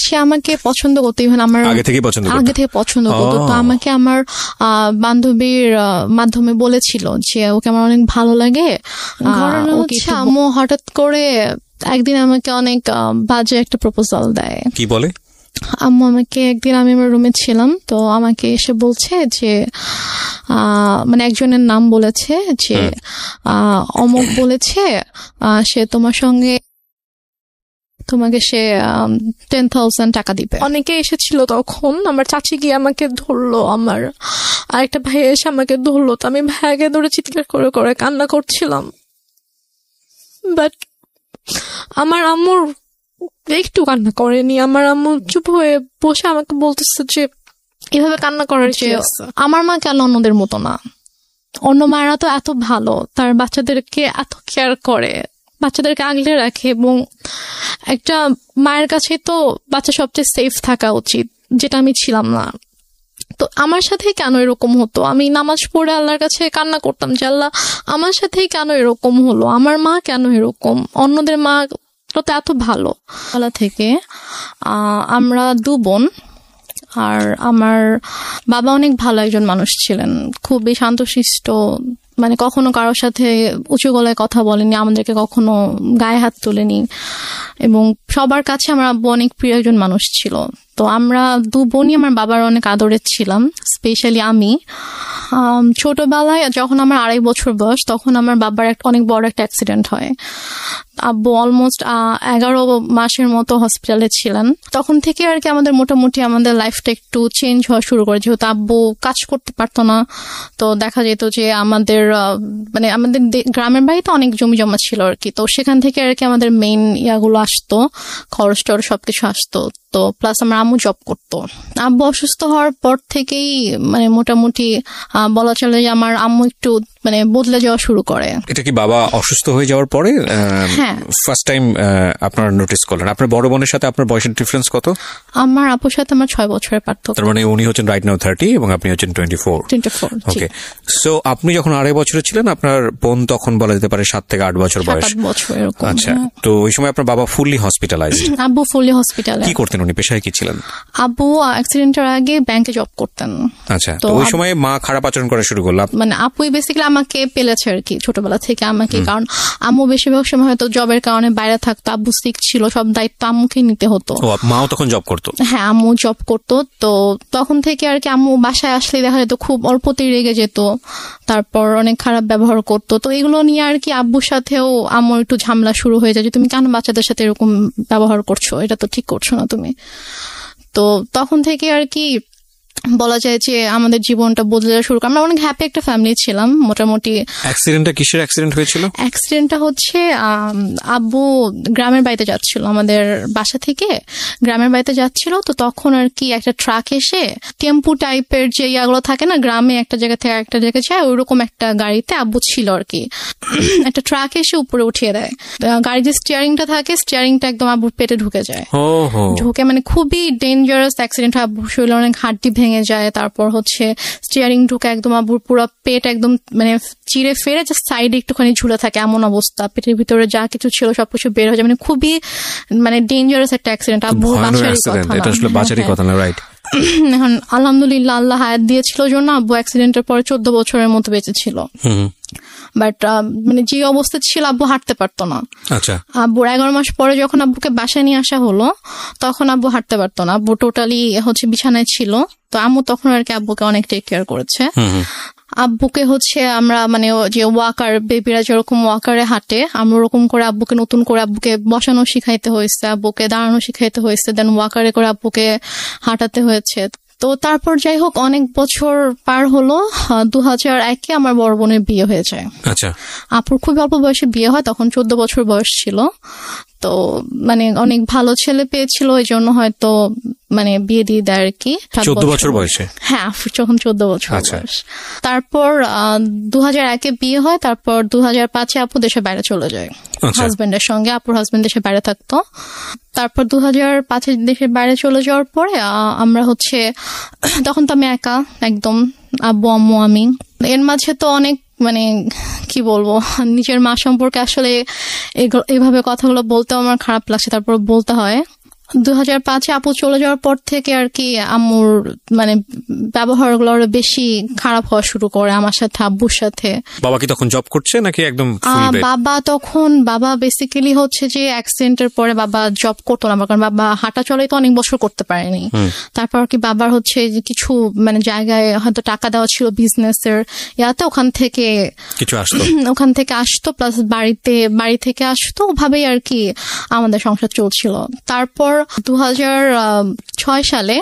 সে আমাকে পছন্দ করতো, ইভেন আমার আগে থেকে পছন্দ করতো। তো আমাকে আমার বান্ধবীর মাধ্যমে বলেছিল যে ওকে আমার অনেক ভালো লাগে। আম্মু হঠাৎ করে একদিন আমাকে অনেক বাজে একটা প্রপোজাল দেয়। কি বলে? আম্মু আমাকে একদিন, আমি আমার রুমে ছিলাম, তো আমাকে এসে বলছে যে মানে একজনের নাম বলেছে যে অমুক বলেছে সে তোমাকে সে 10,000 টাকা দিবে। অনেকে এসেছিল তখন, আমার চাচি গিয়ে আমাকে ধরলো, আমার আরেকটা ভাই এসে আমাকে ধরলো। তো আমি ভাইকে ধরে চিৎকার করে করে কান্না করছিলাম। বাট আমার আম্মুর একটু কান্না করেনি। আমার আম্মু চুপ হয়ে বসে আমাকে বলতেছে যে এভাবে কান্না করার যে আমার মা কেন অন্যদের মতো না, অন্য মায়েরা তো এত ভালো, তার বাচ্চাদেরকে এত কেয়ার করে, বাচ্চাদেরকে আগলে রাখে, এবং একটা মায়ের কাছে তো বাচ্চা সবচেয়ে সেফ থাকা উচিত, যেটা আমি ছিলাম না। তো আমার সাথে কেন এরকম হতো? আমি নামাজ পড়ে আল্লাহর কাছে কান্না করতাম যে আল্লাহ আমার সাথেই কেন এরকম হলো, আমার মা কেন এরকম, অন্যদের মা তো এত ভালো। বেলা থেকে আমরা 2 বোন, আর আমার বাবা অনেক ভালো একজন মানুষ ছিলেন, খুবই শান্তশিষ্ট, মানে কখনো কারোর সাথে উঁচু গলায় কথা বলেনি, আমাদেরকে কখনো গায়ে হাত তোলেনি, এবং সবার কাছে আমার আব্বু অনেক প্রিয় একজন মানুষ ছিল। তো আমরা 2 বোনই আমার বাবার অনেক আদরের ছিলাম। স্পেশালি আমি ছোটবেলায় যখন আমার 2.5 বছর বয়স, তখন আমার বাবার অনেক বড় একটা অ্যাক্সিডেন্ট হয়। আব্বু অলমোস্ট 11 মাসের মতো হসপিটালে ছিলেন। তখন থেকে আর কি আমাদের মোটামুটি আমাদের লাইফটা একটু চেঞ্জ হওয়া শুরু করে, যেহেতু আব্বু কাজ করতে পারতো না। তো দেখা যেত যে আমাদের মানে আমাদের গ্রামের বাড়িতে অনেক জমি জমা ছিল আর কি, তো সেখান থেকে আর কি আমাদের মেইন ইয়াগুলো আসতো, খরচ টরচ সবকিছু আসতো। তো প্লাস আমার আম্মু জব করতো। আব্বু অসুস্থ হওয়ার পর থেকেই মানে মোটামুটি বলা চলে যে আমার আম্মু একটু মানে বদলে যাওয়া শুরু করে। এটা কি বাবা অসুস্থ হয়ে যাওয়ার পরে ফার্স্ট টাইম আপনারা নোটিস করলেন? আপনার বড় বোনের সাথে আপনার বয়সের ডিফারেন্স কত? আমার আপুর সাথে আমার 6 বছরের পার্থক্য। তার মানে উনি হচ্ছেন রাইট নাও 30 এবং আপনি হচ্ছেন 24। ওকে, সো আপনি যখন 2.5 বছরের ছিলেন, আপনার বোন তখন বলা যেতে পারে 7 থেকে 8 বছর বয়স। আচ্ছা, তো ওই সময় আপনার বাবা ফুললি হসপিটালাইজড? আব্বু ফুললি হসপিটালাইজড। কি করতেন উনি, পেশায় কি ছিলেন? আব্বু অ্যাক্সিডেন্টের আগে ব্যাংকে জব করতেন। আচ্ছা, তো ওই সময় মা খারাপ আচরণ করা শুরু করলো? মানে আপুই বেসিক্যালি আমাকে পেলেছে আর কি ছোটবেলা থেকে আমাকে, কারণ আম্মু বেশিরভাগ সময় হয়তো জবের কারণে বাইরে থাকতো, আব্বু সিক ছিল, সব দায়িত্ব আম্মুকে নিতে হতো। মাও তখন জব করতো? হ্যাঁ, আম্মু জব করতো। তো তখন থেকে আর কি আম্মু বাসায় আসলে দেখা যেত খুব অল্পতেই রেগে যেত, তারপর অনেক খারাপ ব্যবহার করতো। তো এগুলো নিয়ে আর কি আব্বুর সাথেও আম্মুর একটু ঝামেলা শুরু হয়ে যায় যে তুমি কেন বাচ্চাদের সাথে এরকম ব্যবহার করছো, এটা তো ঠিক করছো না তুমি। তো তখন থেকে আর কি বলা যায় যে আমাদের জীবনটা বদলে যাওয়া শুরু করে। আমরা অনেক হ্যাপি একটা ফ্যামিলি ছিলাম মোটামুটি। অ্যাক্সিডেন্টটা কিসের অ্যাক্সিডেন্ট হয়েছিল? অ্যাক্সিডেন্টটা হচ্ছে আব্বু গ্রামের বাড়িতে যাচ্ছিল, আমাদের বাসা থেকে গ্রামের বাড়িতে যাচ্ছিল। তো তখন আর কি একটা ট্রাক এসে টেম্পু টাইপের যে ইয়াগুলো থাকে না, গ্রামে একটা জায়গা থেকে একটা জায়গায় যায়, ওইরকম একটা গাড়িতে আব্বু ছিল আর কি। একটা ট্রাক এসে উপরে উঠিয়ে দেয়, গাড়ির যে স্টিয়ারিংটা থাকে, স্টিয়ারিংটা একদম আব্বুর পেটে ঢুকে যায়। ঢুকে মানে খুবই ডেঞ্জারাস অ্যাক্সিডেন্ট হয়। আব্বুর শরীরে অনেক হাড্ডি ভেঙে যায়, তারপর হচ্ছে স্টিয়ারিং ঢুকে একদম আব্বুর পুরো পেট একদম মানে চিড়ে ফেরে জাস্ট সাইডে একটুখানি ঝুলে থাকে, এমন অবস্থা। পেটের ভিতরে যা কিছু ছিল সবকিছু বের হয়ে যায়, মানে খুবই মানে ডেঞ্জারাস একটা অ্যাক্সিডেন্ট। আব্বুর বাঁচারই কথা না, রাইট? এখন আলহামদুলিল্লাহ আল্লাহ হায়াত দিয়েছিল জন্য আব্বু অ্যাক্সিডেন্টের পরে 14 বছরের মতো বেঁচে ছিল। বাট মানে যে অবস্থা ছিল আব্বু হাঁটতে পারতো না। আচ্ছা, আব্বুর 11 মাস পরে যখন আব্বুকে বাসায় নিয়ে আসা হলো, তখন আব্বু হাঁটতে পারতো না, আব্বু টোটালি হচ্ছে বিছানায় ছিল। তো আম্মু তখন আর কি আব্বুকে অনেক টেক কেয়ার করেছে। আব্বুকে হচ্ছে আমরা মানে যে ওয়াকার, বেবিরা যেরকম ওয়াকারে হাঁটে, আমরা ওরকম করে আব্বুকে নতুন করে আব্বুকে বসানো শিখাইতে হয়েছে, আব্বুকে দাঁড়ানো শিখাইতে হয়েছে, দেন ওয়াকারে করে আব্বুকে হাঁটাতে হয়েছে। তো তারপর যাই হোক অনেক বছর পার হলো, 2001-এ আমার বড় বোনের বিয়ে হয়ে যায়। আচ্ছা, আপুর খুব অল্প বয়সে বিয়ে হয়, তখন 14 বছর বয়স ছিল। তো মানে অনেক ভালো ছেলে পেয়েছিল, এই জন্য হয়তো মানে বিয়ে দিয়ে দেয় আর কি। 14 বছর বয়সে? হ্যাঁ, যখন 14 বছর বয়স। তারপর 2001-এ বিয়ে হয়, তারপর 2005-এ আপু দেশের বাইরে চলে যায় হাজবেন্ডের সঙ্গে। আপুর হাজবেন্ড দেশের বাইরে থাকতো। তারপর 2005-এ দেশের বাইরে চলে যাওয়ার পরে আমরা হচ্ছে, তখন তো আমি একা একদম, আব্বু আম্মু আমি। এর মাঝে তো অনেক মানে কি বলবো, নিজের মা সম্পর্কে আসলে এভাবে কথাগুলো বলতেও আমার খারাপ লাগছে, তারপর বলতে হয়। 2005 আপু চলে যাওয়ার পর থেকে আর কি আম্মুর মানে ব্যবহারগুলো আরো বেশি খারাপ হওয়া শুরু করে আমার সাথে, আব্বুর সাথে। বাবা কি তখন জব করছে নাকি একদম? বাবা বেসিক্যালি হচ্ছে যে অ্যাক্সিডেন্টের পরে বাবা জব করতো না, কারণ বাবা হাঁটা চলাই তো অনেক বছর করতে পারেনি। তারপর কি বাবার হচ্ছে যে কিছু মানে জায়গায় হয়তো টাকা দেওয়া ছিল বিজনেসের ইয়াতে, ওখান থেকে আসতো, প্লাস বাড়ি থেকে আসতো, ওভাবেই আর কি আমাদের সংসার চলছিল। তারপর 2006 সালে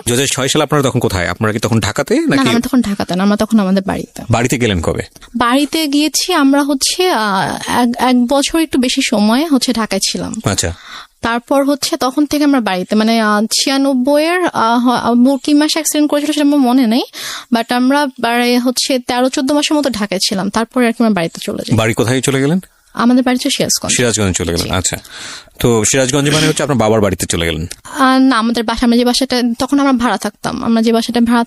আপনারা তখন কোথায়? আপনারা কি তখন ঢাকাতে? না, আমরা তখন ঢাকাতে না, আমরা তখন আমাদের বাড়িতে গেলেন কবে? বাড়িতে গিয়েছি আমরা হচ্ছে 1 বছর একটু বেশি সময় হচ্ছে ঢাকায় ছিলাম। আচ্ছা। তারপর হচ্ছে তখন থেকে আমরা বাড়িতে মানে 96-এর কি মাসে অ্যাক্সিডেন্ট করেছিল সেটা আমার মনে নেই, বাট আমরা হচ্ছে 13-14 মাসের মতো ঢাকায় ছিলাম। তারপরে আর কি আমরা বাড়িতে চলে যাই। বাড়ি কোথায় চলে গেলেন? আমাদের বাড়ি হচ্ছে সিরাজগঞ্জ চলে গেলেন। আচ্ছা, তো সিরাজগঞ্জে মানে হচ্ছে আপনার বাবার বাড়িতে চলে গেলেন? না, আমাদের বাসা, আমরা যে বাসাটা তখন আমরা ভাড়া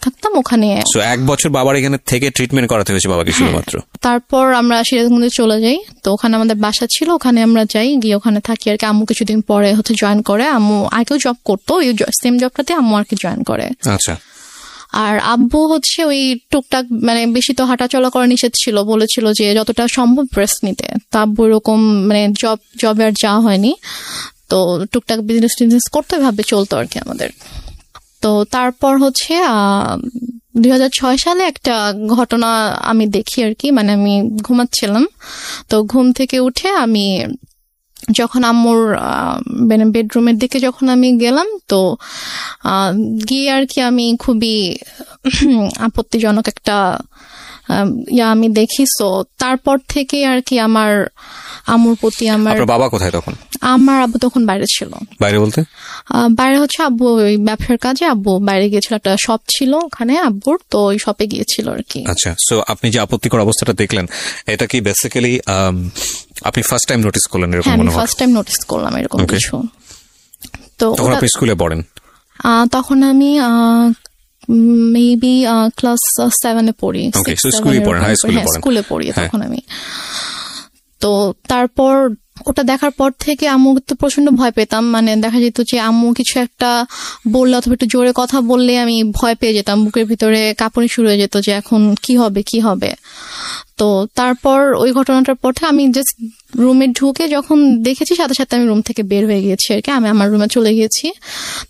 থাকতাম ওখানে। 1 বছর বাবার এখানে থেকে ট্রিটমেন্ট করাতে হয়েছে বাবাকে শুধুমাত্র? তারপর আমরা সিরাজগঞ্জে চলে যাই, তো ওখানে আমাদের বাসা ছিল, ওখানে আমরা যাই, গিয়ে ওখানে থাকি আর কি। আম্মু কিছুদিন পরে হচ্ছে জয়েন করে, আম্মু আগেও জব করতো, ওই সেম জবটাতে আম্মু আর কি জয়েন করে। আচ্ছা। আর আব্বু হচ্ছে ওই টুকটাক মানে বেশি তো হাঁটা চলা করা নিষেধ ছিল, বলেছিল যে যতটা সম্ভব রেস্ট নিতে। তো আব্বু এরকম মানে জবে আর যাওয়া হয়নি, তো টুকটাক বিজনেস করতে ভাবে চলতো আর কি আমাদের। তো তারপর হচ্ছে 2006 সালে একটা ঘটনা আমি দেখি আর কি, মানে আমি ঘুমাচ্ছিলাম, তো ঘুম থেকে উঠে আমি যখন আম্মুর বেডরুমের দিকে যখন আমি গেলাম, তো গিয়ে আর কি আমি খুবই আপত্তিজনক একটা আমি দেখি। তো তারপর থেকে আর কি আমার আম্মুর প্রতি আপনার বাবা কোথায় তখন? আমার আব্বু তখন বাইরে ছিল। বাইরে বলতে? বাইরে হচ্ছে আব্বু ওই ব্যবসার কাজে আব্বু বাইরে গিয়েছিল, একটা শপ ছিল ওখানে আব্বুর, তো ওই শপে গিয়েছিল আর কি। আচ্ছা, সো আপনি যে আপত্তিকর অবস্থাটা দেখলেন, এটা কি বেসিক্যালি আপনি ফার্স্ট টাইম নোটিস করলেন এরকম? হ্যাঁ, আমি ফার্স্ট টাইম নোটিস করলাম এরকম কিছু। তো তখন আপনি স্কুলে পড়েন? তখন আমি মেবি ক্লাস 7-এ পড়ি। স্কুলে পড়ি তখন আমি। তো তারপর ওটা দেখার পর থেকে আম্মু তো প্রচন্ড ভয় পেতাম, মানে দেখা যেত যে আম্মু কিছু একটা বললে অথবা একটু জোরে কথা বললে আমি ভয় পেয়ে যেতাম, বুকের ভিতরে কাঁপুনি শুরু হয়ে যেত যে এখন কি হবে। তো তারপর ওই ঘটনাটার পর থেকে আমি জাস্ট রুমে ঢুকে যখন দেখেছি, সাথে সাথে আমি রুম থেকে বের হয়ে গিয়েছি আর কি, আমি আমার রুমে চলে গিয়েছি।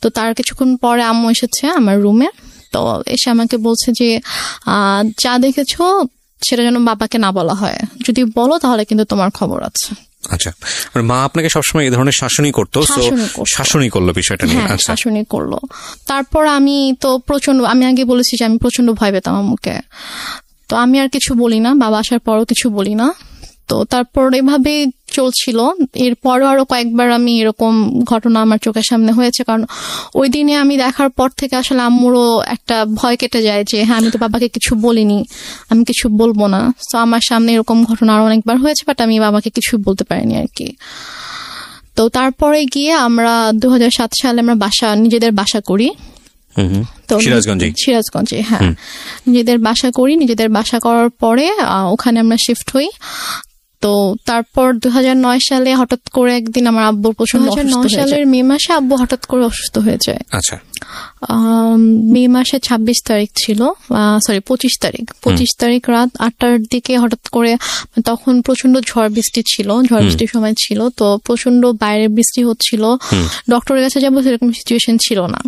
তো তার কিছুক্ষণ পরে আম্মু এসেছে আমার রুমে, তো এসে আমাকে বলছে যে যা দেখেছো সেটা যেন বাবাকে না বলা হয়, যদি বলো তাহলে কিন্তু তোমার খবর আছে। আচ্ছা, মা আপনাকে সবসময় এই ধরনের শাসনই করতো? শাসনই করলো বিষয়টা নিয়ে? আচ্ছা, শাসনই করলো। তারপর আমি তো আমি আগে বলেছি যে আমি প্রচন্ড ভয় পেতাম আম্মুকে, তো আমি আর কিছু বলি না, বাবা আসার পরও কিছু বলি না। তো তারপর এভাবে চলছিল। এরপরও আরো কয়েকবার আমি এরকম ঘটনা আমার চোখের সামনে হয়েছে, কারণ ওই দিনে আমি দেখার পর থেকে আসলে আম্মুরও একটা ভয় কেটে যায় যে হ্যাঁ, আমি তো বাবাকে কিছু বলিনি, আমি কিছু বলবো না। তো আমার সামনে এরকম ঘটনা আরো অনেকবার হয়েছে, বাট আমি বাবাকে কিছু বলতে পারিনি আর কি। তো তারপরে গিয়ে আমরা 2007 সালে আমরা নিজেদের বাসা করি। তো সিরাজগঞ্জে, হ্যাঁ, নিজেদের বাসা করার পরে ওখানে আমরা শিফট হই। তো তারপর 2009 সালে হঠাৎ করে একদিন আমার আব্বুর প্রচন্ড 2009 সালের মে মাসে আব্বু হঠাৎ করে অসুস্থ হয়ে যায়। আচ্ছা, মে মাসে 26 তারিখ ছিল, 25 তারিখ রাত 8টার দিকে হঠাৎ করে, তখন প্রচন্ড ঝড় বৃষ্টির সময় ছিল, তো প্রচন্ড বাইরে বৃষ্টি হচ্ছিল, ডক্টরের কাছে যাবো সেরকম সিচুয়েশন ছিল না।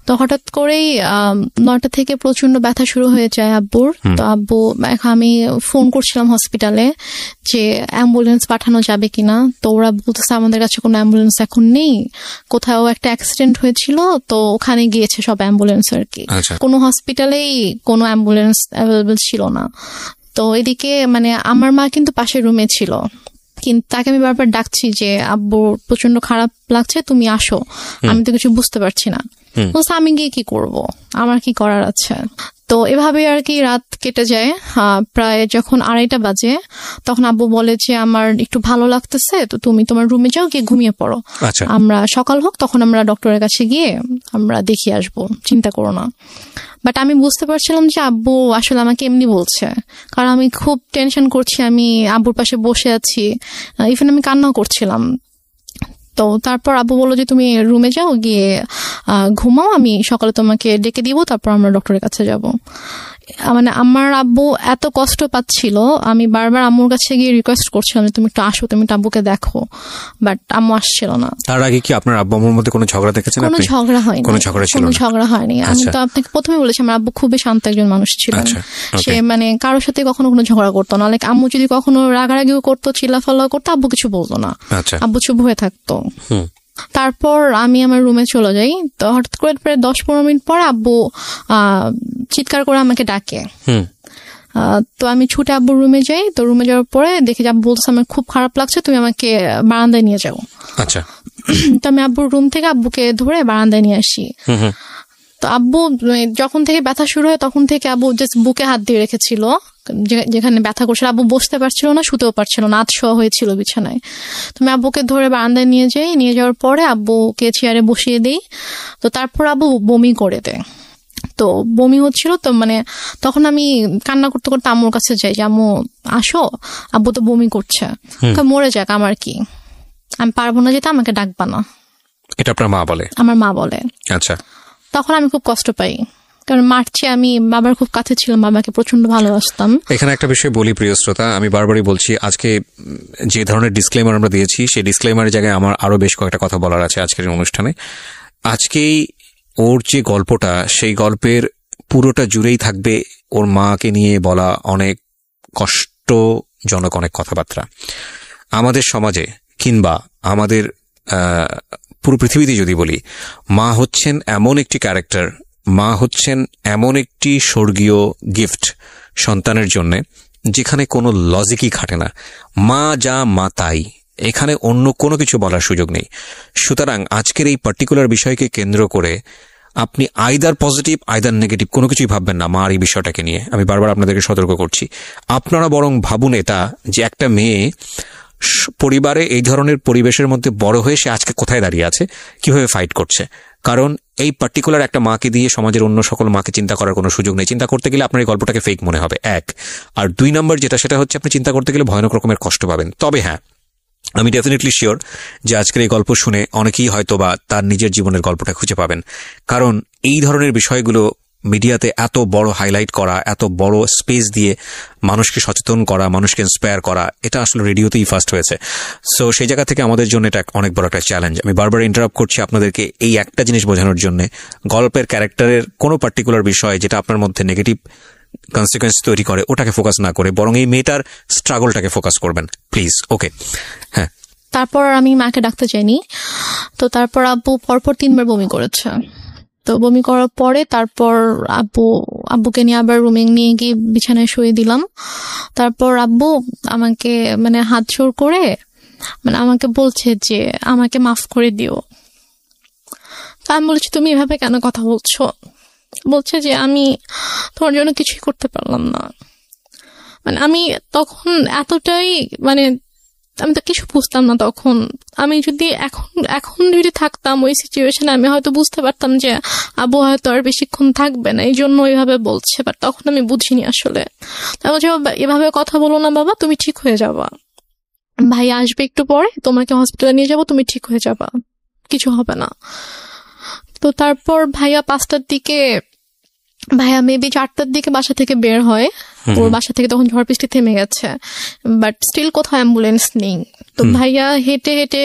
তো হঠাৎ করেই 9টা থেকে প্রচন্ড ব্যথা শুরু হয়ে যায় আব্বুর। তো আমি ফোন করছিলাম হসপিটালে যে অ্যাম্বুলেন্স পাঠানো যাবে কিনা, তো ওরা বলতেছে আমাদের কাছে কোনো অ্যাম্বুলেন্স এখন নেই, কোথাও একটা অ্যাক্সিডেন্ট হয়েছিল তো ওখানে গিয়েছে সব অ্যাম্বুলেন্স আর কি। কোনো হসপিটালেই কোনো অ্যাম্বুলেন্স অ্যাভেলেবল ছিল না। তো এদিকে মানে আমার মা কিন্তু পাশের রুমে ছিল, কিন্তু তাকে আমি বারবার ডাকছি যে আব্বু প্রচন্ড খারাপ লাগছে, তুমি আসো, আমি তো কিছু বুঝতে পারছি না। আমি গিয়ে কি করব, আমার কি করার আছে। তো এভাবে আর কি রাত কেটে যায়। প্রায় যখন 2:30 বাজে তখন আব্বু বলে যে আমার একটু ভালো লাগতেছে, তো তুমি তোমার রুমে যাও, গিয়ে ঘুমিয়ে পড়ো, আমরা সকাল হোক তখন আমরা ডক্টরের কাছে গিয়ে আমরা দেখিয়ে আসবো, চিন্তা করো না। বাট আমি বুঝতে পারছিলাম যে আব্বু আসলে আমাকে এমনি বলছে, কারণ আমি খুব টেনশন করছি, আমি আব্বুর পাশে বসে আছি, ইভেন আমি কান্নাও করছিলাম। তো তারপর আব্বু বললো যে তুমি রুমে যাও, গিয়ে ঘুমাও, আমি সকালে তোমাকে ডেকে দিব, তারপর আমরা ডক্টরের কাছে যাব। মানে আমার আব্বু এত কষ্ট পাচ্ছিল, আমি বারবার আম্মুর কাছে গিয়ে রিকোয়েস্ট করছিলাম যে তুমি একটু আসো, তুমি একটু আব্বুকে দেখো, বাট আম্মু আসছিল না। তার আগে কি আপনার আব্বু আম্মুর মধ্যে কোনো ঝগড়া দেখেছেন? কোনো ঝগড়া হয়নি, কোনো ঝগড়া হয়নি। আমি তো আপনাকে প্রথমে বলেছি আমার আব্বু খুবই শান্ত একজন মানুষ ছিলেন। সে মানে কারোর সাথে কখনো কোনো ঝগড়া করতো না। লাইক আম্মু যদি কখনো রাগারাগিও করতো, চিল্লাফাল্লা করতো, আব্বু কিছু বলতো না, আব্বু চুপ হয়ে থাকতো। তারপর আমি আমার রুমে চলে যাই। তো হঠাৎ করে প্রায় 10-15 মিনিট পর আব্বু চিৎকার করে আমাকে ডাকে। তো আমি ছুটে আব্বুর রুমে যাই। তো রুমে যাওয়ার পরে দেখি যে আব্বু বলছে আমার খুব খারাপ লাগছে, তুমি আমাকে বারান্দায় নিয়ে যাও। আচ্ছা। তো আমি আব্বুর রুম থেকে আব্বুকে ধরে বারান্দায় নিয়ে আসি। তো আব্বু যখন থেকে ব্যথা শুরু হয় তখন থেকে আব্বু জাস্ট বুকে হাত দিয়ে রেখেছিল, যেখানে ব্যথা করছিল। আব্বু বসতে পারছিল না, শুতেও পারছিল না, আতশোয়া হয়েছিল বিছানায়। তুমি আব্বুকে ধরে বারান্দায় নিয়ে যাই। নিয়ে যাওয়ার পরে আব্বুকে চেয়ারে বসিয়ে দিই। তো তারপর আব্বু বমি করে দেয়। তো বমি হচ্ছিল, তো মানে তখন আমি কান্না করতে করতে আম্মুর কাছে যাই যে আম্মু আসো, আব্বু তো বমি করছে, মরে যাক, আমার কি, আমি পারবো না যেতে, আমাকে ডাকবা না। এটা আপনার মা বলে? আমার মা বলে। আচ্ছা। তখন আমি খুব কষ্ট পাই, কারণ মার্চে আমি বাবার খুব কাছে ছিলাম, বাবাকে প্রচন্ড ভালোবাসতাম। এখানে একটা বিষয় বলি প্রিয় শ্রোতা, আমি বারবারই বলছি, আজকে যে ধরনের ডিসক্লেমার আমরা দিয়েছি সেই ডিসক্লেমারের জায়গায় আমার আরো বেশ কয়েকটা কথা বলার আছে আজকের অনুষ্ঠানে। আজকেই ওর যে গল্পটা, সেই গল্পের পুরোটা জুড়েই থাকবে ওর মাকে নিয়ে বলা অনেক কষ্টজনক অনেক কথাবার্তা। আমাদের সমাজে কিংবা আমাদের পুরো পৃথিবীতে যদি বলি, মা হচ্ছেন এমন একটি ক্যারেক্টার, মা হচ্ছেন এমন একটি স্বর্গীয় গিফট সন্তানের জন্য, যেখানে কোনো লজিকই খাটে না। মা যা মা তাই, এখানে অন্য কোনো কিছু বলার সুযোগ নেই। সুতরাং আজকের এই পার্টিকুলার বিষয়কে কেন্দ্র করে আপনি আইদার পজিটিভ আইদার নেগেটিভ কোনো কিছুই ভাববেন না মার এই বিষয়টাকে নিয়ে। আমি বারবার আপনাদেরকে সতর্ক করছি। আপনারা বরং ভাবুন এটা, যে একটা মেয়ে পরিবারে এই ধরনের পরিবেশের মধ্যে বড় হয়ে সে আজকে কোথায় দাঁড়িয়ে আছে, কিভাবে ফাইট করছে। কারণ এই পার্টিকুলার একটা মাকে দিয়ে সমাজের অন্য সকল মাকে চিন্তা করার কোনো সুযোগ নেই। চিন্তা করতে গেলে আপনার এই গল্পটাকে ফেক মনে হবে, এক। আর 2 নম্বর যেটা, সেটা হচ্ছে আপনি চিন্তা করতে গেলে ভয়ানক রকমের কষ্ট পাবেন। তবে হ্যাঁ, আমি ডেফিনেটলি শিওর যে আজকের এই গল্প শুনে অনেকেই হয়তো বা তার নিজের জীবনের গল্পটা খুঁজে পাবেন। কারণ এই ধরনের বিষয়গুলো মিডিয়াতে এত বড় হাইলাইট করা, এত বড় স্পেস দিয়ে মানুষকে সচেতন করা, মানুষকে ইন্সপায়ার করা, এটা আসলে রেডিওতেই ফার্স্ট হয়েছে। সো সেই জায়গা থেকে আমাদের জন্য এটা অনেক বড় একটা চ্যালেঞ্জ। আমি বারবার ইন্টারাপ্ট করছি আপনাদেরকে এই একটা জিনিস বোঝানোর জন্য, গল্পের ক্যারেক্টারের কোনো পার্টিকুলার বিষয় যেটা আপনার মধ্যে নেগেটিভ কনসিকুয়েন্স তৈরি করে ওটাকে ফোকাস না করে বরং এই মেয়েটার স্ট্রাগলটাকে ফোকাস করবেন প্লিজ। ওকে, হ্যাঁ। তারপর আমি মাকে ডাকতে চাইনি। তো তারপর আব্বু পরপর 3 বার বমি করেছে। তো বমি করার পরে তারপর আব্বুকে নিয়ে আবার রুমে নিয়ে গিয়ে বিছানায় শুয়ে দিলাম। তারপর আব্বু আমাকে মানে হাত জোড় করে মানে আমাকে বলছে যে আমাকে মাফ করে দিও। তা আমি বলছি তুমি এভাবে কেন কথা বলছো? বলছে যে আমি তোমার জন্য কিছুই করতে পারলাম না। মানে আমি তখন এতটাই মানে আমি তো কিছু বুঝতাম না তখন। আমি যদি এখন যদি থাকতাম ওই সিচুয়েশনে, আমি হয়তো বুঝতে পারতাম যে আব্বু হয়তো আর বেশিক্ষণ থাকবে না, এই জন্য ওইভাবে বলছে। বাট তখন আমি বুঝিনি আসলে। তাই বলছে এভাবে কথা বলো না বাবা, তুমি ঠিক হয়ে যাবা, ভাই আসবে একটু পরে, তোমাকে হসপিটালে নিয়ে যাবো, তুমি ঠিক হয়ে যাবা, কিছু হবে না। তো তারপর ভাইয়া 5টার দিকে, ভাইয়া মেবি 4টার দিকে বাসা থেকে বের হয়। ওর বাসা থেকে তখন ঝড় বৃষ্টি থেমে গেছে, বাট স্টিল কোথাও অ্যাম্বুলেন্স নেই। তো ভাইয়া হেঁটে হেঁটে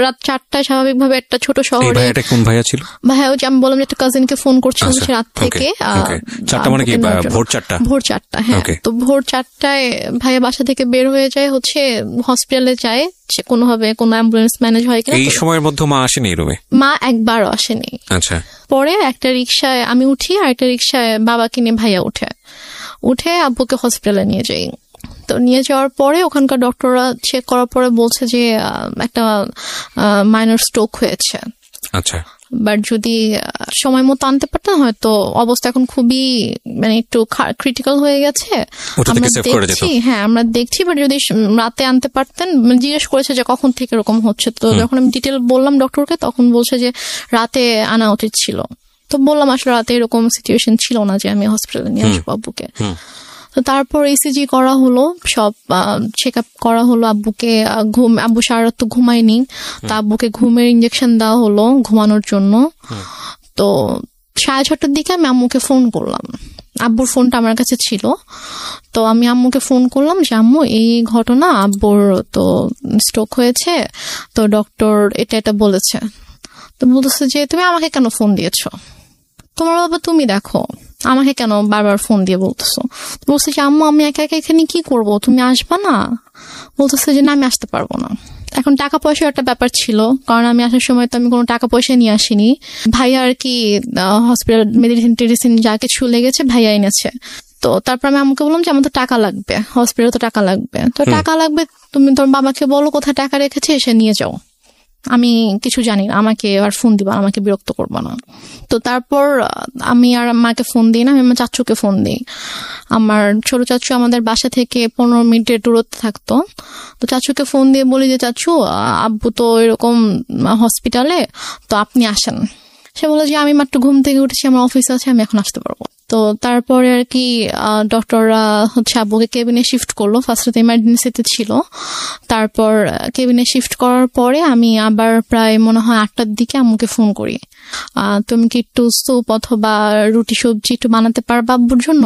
রাত 4টায় স্বাভাবিকভাবে একটা ছোট শহরে। কোন ভাইয়া ছিল? ভাইয়া ওই যে আমি বললাম যে একটা কাজিনকে ফোন করছিল রাত থেকে। 4টা মানে কি ভোর 4টা? ভোর 4টা, হ্যাঁ। তো ভোর 4টায় ভাইয়া বাসা থেকে বের হয়ে যায়, হচ্ছে হসপিটালে যায়, সে কোনোভাবে কোনো অ্যাম্বুলেন্স ম্যানেজ হয় কিনা। এই সময়ের মধ্যে মা আসেনি রুমে? মা একবারও আসেনি। আচ্ছা। পরে একটা রিক্সায় আমি উঠি, আর একটা রিক্সায় বাবাকে নিয়ে ভাইয়া উঠে আব্বুকে হসপিটালে নিয়ে যাই। তো নিয়ে যাওয়ার পরে ওখানকার ডক্টররা চেক করার পরে বলছে যে একটা মাইনর স্ট্রোক হয়েছে। আচ্ছা। বাট যদি সময় মতো আনতে পারতাম হয়তো অবস্থা এখন খুবই মানে একটু ক্রিটিক্যাল হয়ে গেছে। আমরা দেখছি বাট যদি রাতে আনতে পারতেন। জিজ্ঞেস করেছে যে কখন থেকে এরকম হচ্ছে। তো যখন আমি ডিটেল বললাম ডক্টরকে, তখন বলছে যে রাতে আনা উচিত ছিল। তো বললাম আসলে রাতে এরকম সিচুয়েশন ছিল না যে আমি হসপিটালে নিয়ে আসবো আব্বুকে। তো তারপর ইসিজি করা হলো, সব চেক আপ করা হলো, আব্বুকে আব্বু সারা রাত তো ঘুমায়নি, তা আব্বুকে ঘুমের ইঞ্জেকশন দেওয়া হলো ঘুমানোর জন্য। তো 6:30টার দিকে আমি আম্মুকে ফোন করলাম, আব্বুর ফোনটা আমার কাছে ছিল। তো আমি আম্মুকে ফোন করলাম যে আম্মু এই ঘটনা, আব্বুর তো স্ট্রোক হয়েছে, তো ডক্টর এটা বলেছে। তো বলতেছে যে তুমি আমাকে কেন ফোন দিয়েছো, তোমার বাবা তুমি দেখো, আমাকে কেন বারবার ফোন দিয়ে বলতেছো। বলছে যে আম্মু আমি একা একা এখানে কি করবো, তুমি আসবা না? বলতেছে যে না আমি আসতে পারবো না। এখন টাকা পয়সার একটা ব্যাপার ছিল, কারণ আমি আসার সময় তো আমি কোনো টাকা পয়সা নিয়ে আসিনি। ভাইয়া আর কি হসপিটাল মেডিসিন যা কিছু লেগেছে ভাইয়া এনেছে। তো তারপর আমি আমাকে বললাম যে আমার তো টাকা লাগবে, হসপিটালে তো টাকা লাগবে, তো টাকা লাগবে, তুমি তোর বাবাকে বলো কোথায় টাকা রেখেছে এসে নিয়ে যাও, আমি কিছু জানি না, আমাকে আর ফোন দিবা, আমাকে বিরক্ত করবো না। তো তারপর আমি আর মাকে ফোন দিই না, আমি আমার চাচুকে ফোন দিই। আমার ছোট চাচু আমাদের বাসা থেকে 15 মিনিটের দূরত্বে থাকতো। তো চাচুকে ফোন দিয়ে বলি যে চাচু আব্বু তো এরকম হসপিটালে, তো আপনি আসেন। সে বলে যে আমি মাত্র ঘুম থেকে উঠেছি, আমার অফিস আছে, আমি এখন আসতে পারবো। তো তারপরে আর কি ডক্টররা হচ্ছে আব্বুকে কেবিনে শিফট করলো, ফার্স্টে ইমার্জেন্সিতে ছিল। তারপর কেবিনে শিফট করার পরে আমি আবার প্রায় মনে হয় 8টার দিকে আম্মুকে ফোন করি, তুমি কি একটু স্যুপ অথবা রুটি সবজি একটু বানাতে পারবা আব্বুর জন্য?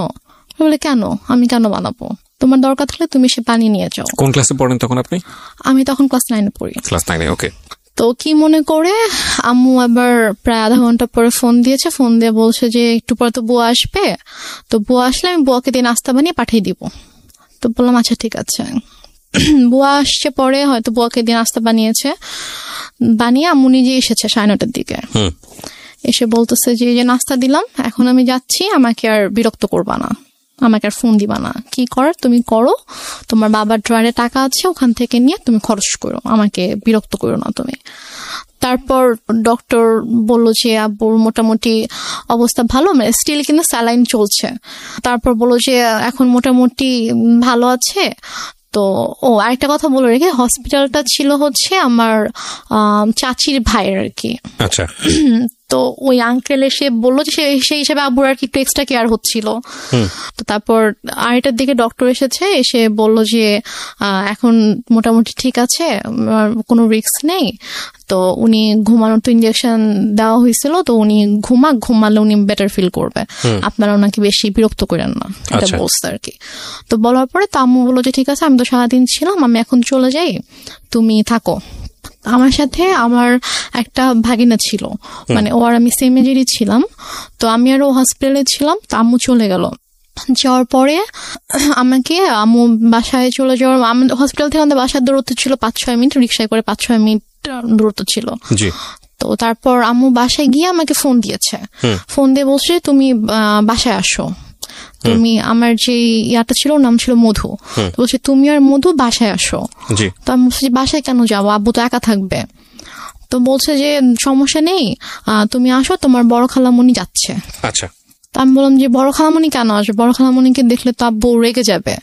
বলে কেন, আমি কেন বানাবো, তোমার দরকার থাকলে তুমি সে পানি নিয়ে যাও। কোন ক্লাসে পড়েন তখন আপনি? আমি তখন ক্লাস 9-এ পড়ি। ক্লাস 9-এ, ওকে। তো কি মনে করে আম্মু আবার প্রায় আধা ঘন্টা পরে ফোন দিয়েছে, ফোন দিয়ে বলছে যে একটু পরে তো বুয়া আসবে, তো বুয়া আসলে আমি বুয়াকে দিয়ে নাস্তা বানিয়ে পাঠিয়ে দিব। তো বললাম আচ্ছা ঠিক আছে। বুয়া আসছে পরে, হয়তো বুয়াকে দিয়ে নাস্তা বানিয়ে আম্মু নিজে এসেছে 9:30টার দিকে। এসে বলতেছে যে নাস্তা দিলাম, এখন আমি যাচ্ছি, আমাকে আর বিরক্ত করবা না, আমাকে আর ফোন দিবা না, কি করার তুমি করো, তোমার বাবার ড্রয়ারে টাকা আছে ওখান থেকে নিয়ে তুমি খরচ করো, আমাকে বিরক্ত করো না তুমি। তারপর ডক্টর বললো যে আব্বুর মোটামুটি অবস্থা ভালো, মানে স্টিল কিন্তু স্যালাইন চলছে। তারপর বললো যে এখন মোটামুটি ভালো আছে। তো আরেকটা কথা বলে রেখে, হসপিটালটা ছিল হচ্ছে আমার চাচির ভাইয়ের আর কি। আচ্ছা। তো ওই আঙ্কেল এসে বললো যে সেই হিসাবে আব্বুর আর কি একটু এক্সট্রা কেয়ার হচ্ছিল। তো তারপর 8টার দিকে ডক্টর এসে বললো যে এখন মোটামুটি ঠিক আছে, কোনো রিস্ক নেই। তো উনি ঘুমানোর তো ইঞ্জেকশন দেওয়া হয়েছিল, তো উনি ঘুমালে উনি বেটার ফিল করবে, আপনারা ওনাকে বেশি বিরক্ত করেন না, এটা বলছে আর কি। তো বলার পরে তো আম্মু বললো যে ঠিক আছে, আমি তো সারাদিন ছিলাম, আমি এখন চলে যাই, তুমি থাকো। আমার সাথে আমার একটা ভাগিনা ছিল, মানে ও আর আমি সেম এজেরই ছিলাম। তো আমি আর ও হসপিটালে ছিলাম, তো আম্মু চলে গেল। যাওয়ার পরে আমাকে আম্মু বাসায় চলে যাওয়ার, হসপিটাল থেকে আমাদের বাসার দূরত্ব ছিল 5-6 মিনিট, রিক্সায় করে 5-6 মিনিট দূরত্ব ছিল। তো তারপর আম্মু বাসায় গিয়ে আমাকে ফোন দিয়েছে, ফোন দিয়ে বলছে তুমি বাসায় আসো, তুমি আমার যে ইয়াটা ছিল, নাম ছিল মধু, বলছে তুমি আর মধু বাসায় আসো। তো আমি বলছি বাসায় কেন যাবো, আব্বু তো একা থাকবে। তো বলছে যে সমস্যা নেই, তুমি আসো, তোমার বড় খালামণি যাচ্ছে। আচ্ছা। তো আমি বললাম যে বড় খালামণি কেন আসবে, বড় খালামণিকে দেখলে তো আব্বু রেগে যাবে।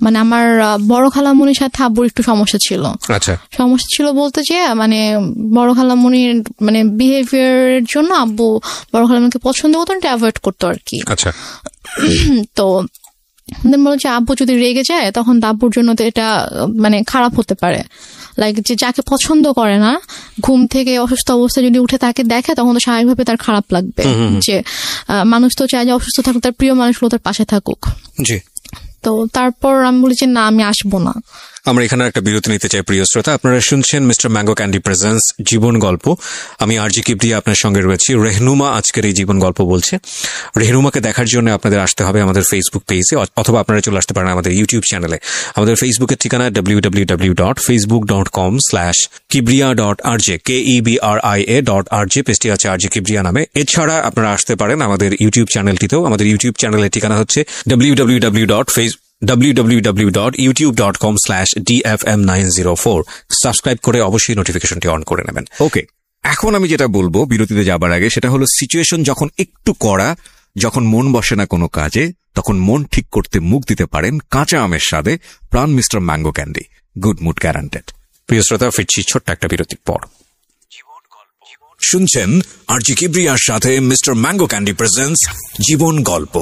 মানে আমার বড় খালামণির সাথে আব্বুর একটু সমস্যা ছিল। আচ্ছা। সমস্যা ছিল বলতে যে মানে বড় খালামণির মানে বিহেভিয়ারের জন্য আব্বু বড় খালামণিকে পছন্দ করতো, এটা অ্যাভয়েড করতো আর কি। আচ্ছা। তো বলো যে আব্বু যদি রেগে যায় তখন আব্বুর জন্য তো এটা মানে খারাপ হতে পারে। লাইক যে যাকে পছন্দ করে না, ঘুম থেকে অসুস্থ অবস্থায় যদি উঠে তাকে দেখে, তখন তো স্বাভাবিকভাবে তার খারাপ লাগবে। যে মানুষ তো চায় যে অসুস্থ থাকুক, তার প্রিয় মানুষগুলো তার পাশে থাকুক। জি। তো তারপর আমি বলি যে না, আমি আসবো না। আমরা এখানে একটা বিরতি নিতে চাই। প্রিয় শ্রোতা, আপনারা শুনছেন মিস্টার ম্যাঙ্গো ক্যান্ডি প্রেজেন্স জীবন গল্প। আমি আরজি কিবরিয়া আপনার সঙ্গে রয়েছি। রেহনুমা আজকের এই জীবন গল্প বলছে। রেহনুমাকে দেখার জন্য আপনাদের আসতে হবে আমাদের ফেসবুক পেজে, অথবা আপনারা চলে আসতে পারেন আমাদের ইউটিউব চ্যানেলে। আমাদের ফেসবুকের ঠিকানা www.facebook.com/kibria.rj KEBRIA.RJ, পেজটি আছে আরজি কিবরিয়া নামে। এছাড়া আপনারা আসতে পারেন আমাদের ইউটিউব চ্যানেলটিতেও। আমাদের ইউটিউব চ্যানেলের ঠিকানা হচ্ছে www.dfm904। সাবস্ক্রাইব করে অবশ্যই নোটিফিকেশনটি অন করে নেবেন। ওকে, এখন আমি যেটা বলবো বিরতিতে যাবার আগে, সেটা হলো সিচুয়েশন যখন একটু কড়া, যখন মন বসে না কোনো কাজে, তখন মন ঠিক করতে মুখ দিতে পারেন কাঁচা আমের স্বাদে Pran mister mango candy. Good mood guaranteed. প্রিয় শ্রোতা, ফিরছি ছোট্ট একটা বিরতির পর। শুনছেন আরজি কিবরিয়ার সাথে মিস্টার ম্যাঙ্গো ক্যান্ডি প্রেজেন্টস জীবন গল্প।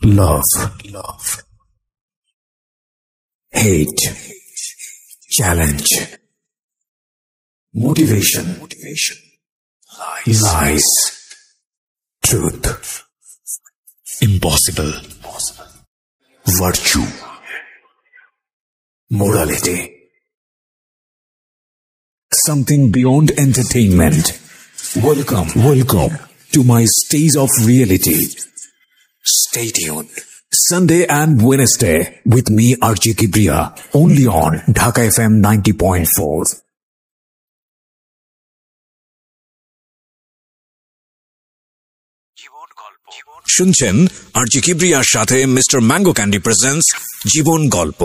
love, hate, challenge, motivation, lies, truth, impossible, virtue, morality, something beyond entertainment. Welcome to my stage of reality. Stay tuned. Sunday and Wednesday with me, RJ Kibriya, only on Dhaka FM 90.4. শুনছেন আরজি কিবরিয়ার সাথে mister mango candy presents জীবন গল্প।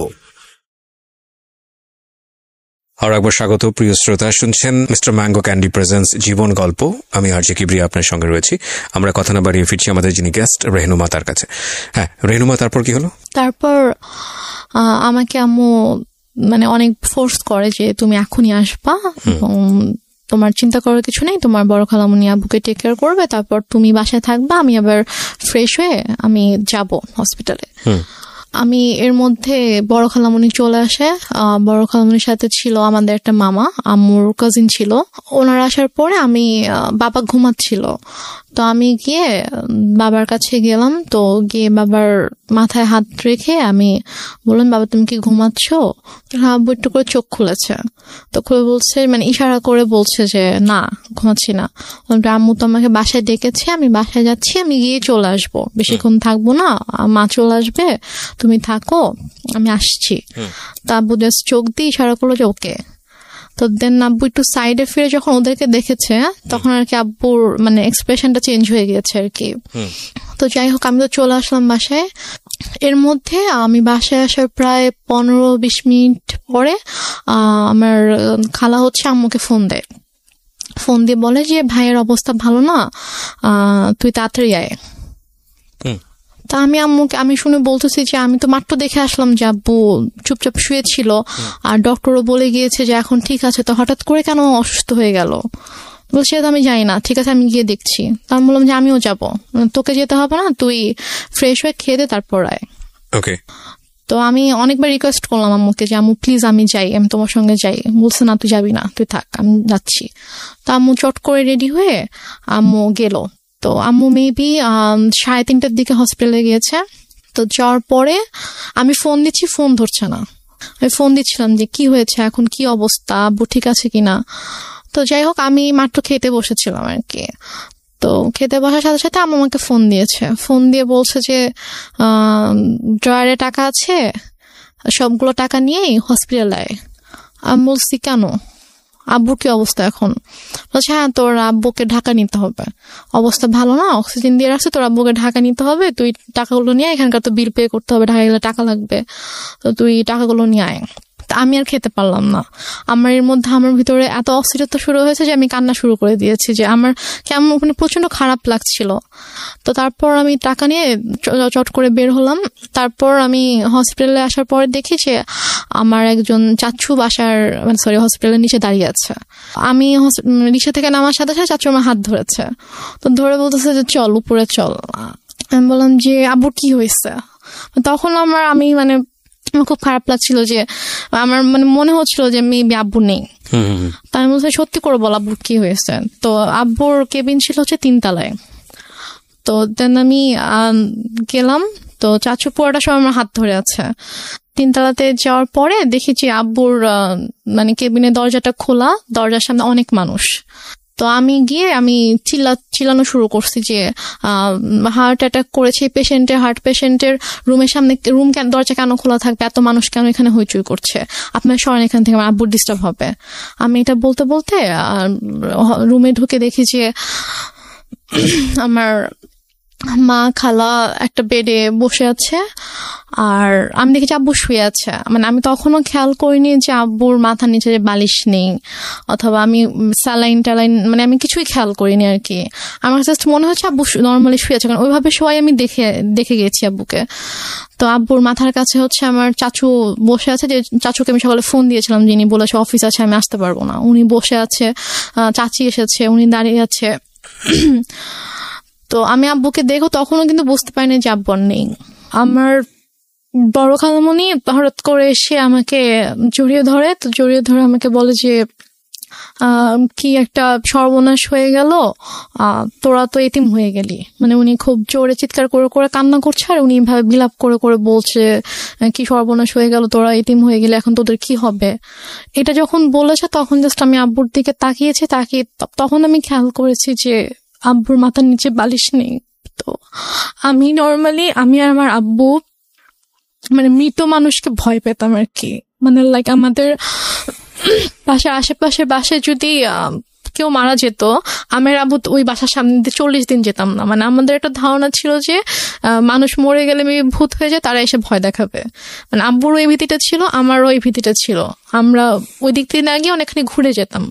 আর একবার স্বাগত প্রিয় শ্রোতা, শুনছেন mister mango candy presents জীবন গল্প। আমি আরজি কিবরিয়া আপনার সঙ্গে রয়েছি। আমরা কথা না বাড়িয়ে ফিরছি আমাদের যিনি গেস্ট রেহনুমা তার কাছে। হ্যাঁ রেহনুমা, তারপর কি হলো? তারপর আমাকে আম্মু মানে অনেক ফোর্স করে যে তুমি এখনই আসবা, তোমার চিন্তা করার কিছু নেই, তোমার বড় খালামুনি আব্বুকে টেক কেয়ার করবে, তারপর তুমি বাসায় থাকবা, আমি আবার ফ্রেশ হয়ে আমি যাব হসপিটালে। আমি এর মধ্যে বড় খালামুনি চলে আসে। বড় খালামুনির সাথে ছিল আমাদের একটা মামা, আম্মুর কাজিন ছিল। ওনারা আসার পরে আমি বাবা ঘুমাচ্ছিল, তো আমি গিয়ে বাবার কাছে গেলাম। তো গিয়ে বাবার মাথায় হাত রেখে আমি বললাম, বাবা তুমি কি ঘুমাচ্ছ? আব্বু একটু করে চোখ খুলেছে, তো খুলে বলছে, মানে ইশারা করে বলছে যে না ঘুমাচ্ছি না। আম্মু তো আমাকে বাসায় ডেকেছে, আমি বাসায় যাচ্ছি, আমি গিয়ে চলে আসবো, বেশিক্ষণ থাকবো না, মা চলে আসবে, তুমি থাকো, আমি আসছি। তা আব্বু জাস্ট চোখ দিয়ে ইশারা করলো যে ওকে। তো দেন আব্বু একটু সাইডে ফিরে যখন ওদেরকে দেখেছে, তখন আর কি আব্বুর মানে এক্সপ্রেশনটা চেঞ্জ হয়ে গিয়েছে আর কি। তো যাই হোক, আমি তো চলে আসলাম বাসায়। এর মধ্যে আমি বাসায় আসার প্রায় 15-20 মিনিট পরে আমার খালা হচ্ছে আম্মুকে ফোন দেয়। ফোন দিয়ে বলে যে ভাইয়ের অবস্থা ভালো না, তুই তাড়াতাড়ি আয়। তা আমি শুনে বলতেছি যে আমি তো মাত্র দেখে আসলাম যে আব্বু চুপচাপ শুয়েছিল, আর ডক্টরও বলে গিয়েছে যে এখন ঠিক আছে, তো হঠাৎ করে কেন অসুস্থ হয়ে গেল? বলছে আমি জানি না, ঠিক আছে আমি গিয়ে দেখছি। তা আমি বললাম যে আমিও যাবো, তোকে যেতে হবে না, তুই ফ্রেশ হয়ে খেয়ে দে তারপর আয়। ওকে। তো আমি অনেকবার রিকোয়েস্ট করলাম আম্মুকে যে আম্মু প্লিজ আমি যাই, আমি তোমার সঙ্গে যাই। বলছে না তুই যাবি না, তুই থাক, আমি যাচ্ছি। তো আম্মু চট করে রেডি হয়ে আম্মু গেল। তো আম্মু মেবি 3:30টার দিকে হসপিটালে গিয়েছে। তো যাওয়ার পরে আমি ফোন দিচ্ছি, ফোন ধরছে না। আমি ফোন দিচ্ছিলাম যে কি হয়েছে, এখন কি অবস্থা, আব্বু ঠিক আছে কিনা। তো যাই হোক, আমি মাত্র খেতে বসেছিলাম আর কি। তো খেতে বসার সাথে সাথে আম্মু আমাকে ফোন দিয়েছে। ফোন দিয়ে বলছে যে ড্রয়ারে টাকা আছে, সবগুলো টাকা নিয়েই হসপিটালে। আমি বলছি কেন, আব্বুর কি অবস্থা এখন? বলছে হ্যাঁ তোর আব্বুকে ঢাকা নিতে হবে, অবস্থা ভালো না, অক্সিজেন দিয়ে রাখছে, তোর আব্বুকে ঢাকা নিতে হবে, তুই টাকাগুলো নিয়ে আয়, এখানকার তো বিল পে করতে হবে, ঢাকা গেলে টাকা লাগবে, তো তুই টাকাগুলো নিয়ে আয়। আমি আর খেতে পারলাম না। আমার এর মধ্যে আমার ভিতরে এত অস্থিরতা শুরু হয়েছে যে আমি কান্না শুরু করে দিয়েছি, যে আমার কেমন মানে প্রচন্ড খারাপ লাগছিল। তো তারপর আমি টাকা নিয়ে চট করে বের হলাম। তারপর আমি হসপিটালে আসার পরে দেখি যে আমার একজন চাচু হসপিটালের নিচে দাঁড়িয়ে আছে। আমি রিক্সা থেকে নামার সাথে সাথে চাচু আমার হাত ধরেছে, তো ধরে বলতেছে যে চল উপরে চল। আমি বললাম যে আব্বুর কি হয়েছে? তখন আমি আমার খুব খারাপ লাগছিল, যে আমার মানে মনে হচ্ছিল যে মেবি আব্বু নেই। তাই আমি বলছি সত্যি করে বল আব্বুর কি হয়েছে। তো আব্বুর কেবিন ছিল হচ্ছে 3 তলায়। তো দেন আমি গেলাম, তো চাচু পুরোটা সময় আমার হাত ধরে আছে। 3 তলাতে যাওয়ার পরে দেখেছি আব্বুর মানে কেবিনের দরজাটা খোলা, দরজার সামনে অনেক মানুষ। তো আমি গিয়ে চিল্লানো শুরু করছি যে হার্ট অ্যাটাক করেছে পেশেন্টের, হার্ট পেশেন্টের রুমের সামনে দরজা কেন খোলা থাকবে, এত মানুষ কেন এখানে হইচই করছে, আপনার সরেন এখান থেকে, আমার আব্বুর ডিস্টার্ব হবে। আমি এটা বলতে বলতে রুমে ঢুকে দেখি যে আমার মা খালা একটা বেডে বসে আছে, আর আমি দেখেছি আব্বু শুয়ে আছে। মানে আমি তখনও খেয়াল করিনি যে আব্বুর মাথার নিচে যে বালিশ নেই, অথবা আমি স্যালাইন ট্যালাইন মানে আমি কিছুই খেয়াল করিনি আর কি। আমার জাস্ট মনে হচ্ছে আব্বু নর্মালি শুয়ে আছে, কারণ ওইভাবে শোয়াই আমি দেখে গেছি আব্বুকে। তো আব্বুর মাথার কাছে হচ্ছে আমার চাচু বসে আছে, যে চাচুকে আমি সকালে ফোন দিয়েছিলাম, যিনি বলেছে অফিস আছে আমি আসতে পারবো না, উনি বসে আছে। চাচি এসেছে, উনি দাঁড়িয়ে আছে। তো আমি আব্বুকে দেখো তখনও কিন্তু বুঝতে পারিনি যে আব্বু নেই। আমার বড় খালামণি হঠাৎ করে এসে আমাকে জড়িয়ে ধরে, তো জড়িয়ে ধরে আমাকে বলে যে কি একটা সর্বনাশ হয়ে গেল, তোরা তো এতিম হয়ে গেলি। মানে উনি খুব জোরে চিৎকার করে করে কান্না করছে, আর উনি ভাবে বিলাপ করে করে বলছে কি সর্বনাশ হয়ে গেল, তোরা এতিম হয়ে গেলি, এখন তোদের কি হবে। এটা যখন বলেছে তখন জাস্ট আমি আব্বুর দিকে তাকিয়েছি, তাকিয়ে তখন আমি খেয়াল করেছি যে আব্বুর মাথার নিচে বালিশ নেই। তো আমি নর্মালি আমি আর আমার আব্বু মানে মৃত মানুষকে ভয় পেতাম আর কি। মানে লাইক আমাদের আশেপাশে বাসায় যদি কেউ মারা যেত, আমার আব্বু ওই বাসার সামনে দিয়ে 40 দিন যেতাম না। মানে আমাদের একটা ধারণা ছিল যে মানুষ মরে গেলে ভূত হয়ে যায়, তারা এসে ভয় দেখাবে। মানে আব্বুরও এই ভীতিটা ছিল, আমারও এই ভীতিটা ছিল। আমরা ওই দিক থেকে না গিয়ে অনেকখানি ঘুরে যেতাম।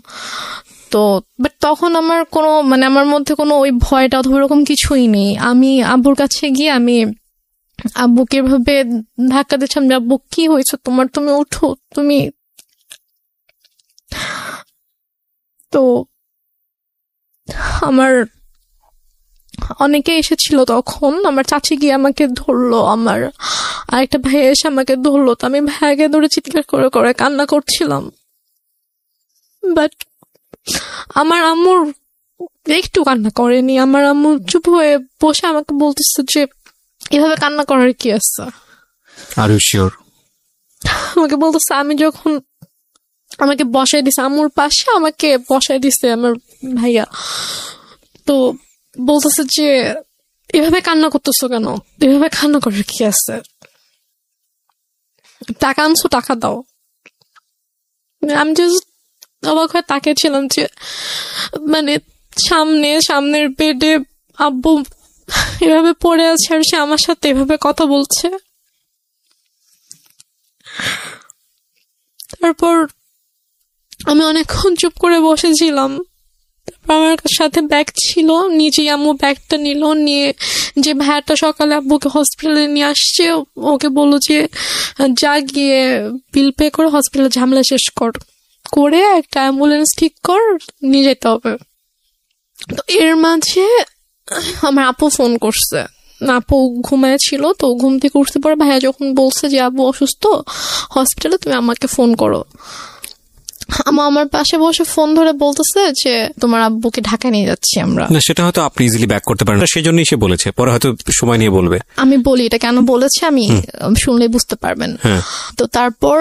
তো বাট তখন আমার কোনো মানে আমার মধ্যে কোনো ওই ভয়টা অথবা এরকম কিছুই নেই। আমি আব্বুর কাছে গিয়ে আমি আব্বুকে এভাবে ধাক্কা দিচ্ছিলাম যে আব্বু কি হয়েছে তোমার, তুমি উঠো তুমি। তো আমার অনেকে এসেছিল তখন, আমার চাচি গিয়ে আমাকে ধরলো, আমার আরেকটা ভাই এসে আমাকে ধরলো। তো আমি ভাইকে ধরে চিৎকার করে করে কান্না করছিলাম। বাট আমার আম্মুর একটু কান্না করেনি। আমার আম্মু চুপ হয়ে বসে আমাকে বলতেছে যে এভাবে কান্না করার কি আছে। Are you sure? আমাকে বলতেছে, আমি যখন আমাকে বসাই দিছে আম্মুর পাশে, আমাকে বসাই দিছে আমার ভাইয়া, তো বলতেছে যে এভাবে কান্না করতেছো কেন, এভাবে কান্না করার কি আছে, টাকা আনছো টাকা দাও। আমি জাস্ট অবাক হয়ে তাকিয়েছিলাম যে মানে সামনের বেডে আব্বু এভাবে পড়ে আছে আর সে আমার সাথে এভাবে কথা বলছে। তারপর আমি অনেকক্ষণ চুপ করে বসেছিলাম। তারপর আমার সাথে ব্যাগ ছিল, নিজেই আম্মু ব্যাগটা নিল, নিয়ে যে ভাইয়াটা সকালে আব্বুকে হসপিটালে নিয়ে আসছে ওকে বললো যে যা গিয়ে বিল পে করে হসপিটালে ঝামেলা শেষ করে একটা অ্যাম্বুলেন্স ঠিক কর, নিয়ে যেতে হবে। তো এর মাঝে আমার আপু ফোন করছে, আপু ঘুমায় ছিল। তো ঘুম থেকে উঠতে পরে ভাইয়া যখন বলছে যে আব্বু অসুস্থ হসপিটালে, তুমি আমাকে ফোন করো। আমার পাশে বসে ফোন ধরে বলতেছে যে তোমার আব্বুকে ঢাকায় নিয়ে যাচ্ছি আমরা। না, সেটা হয়তো আপনি ইজিলি ব্যাক করতে পারেন, সেজন্যই সে বলেছে, পরে হয়তো সময় নিয়ে বলবে। আমি বলি এটা কেন বলেছে, আমি শুনলে বুঝতে পারবেন। তো তারপর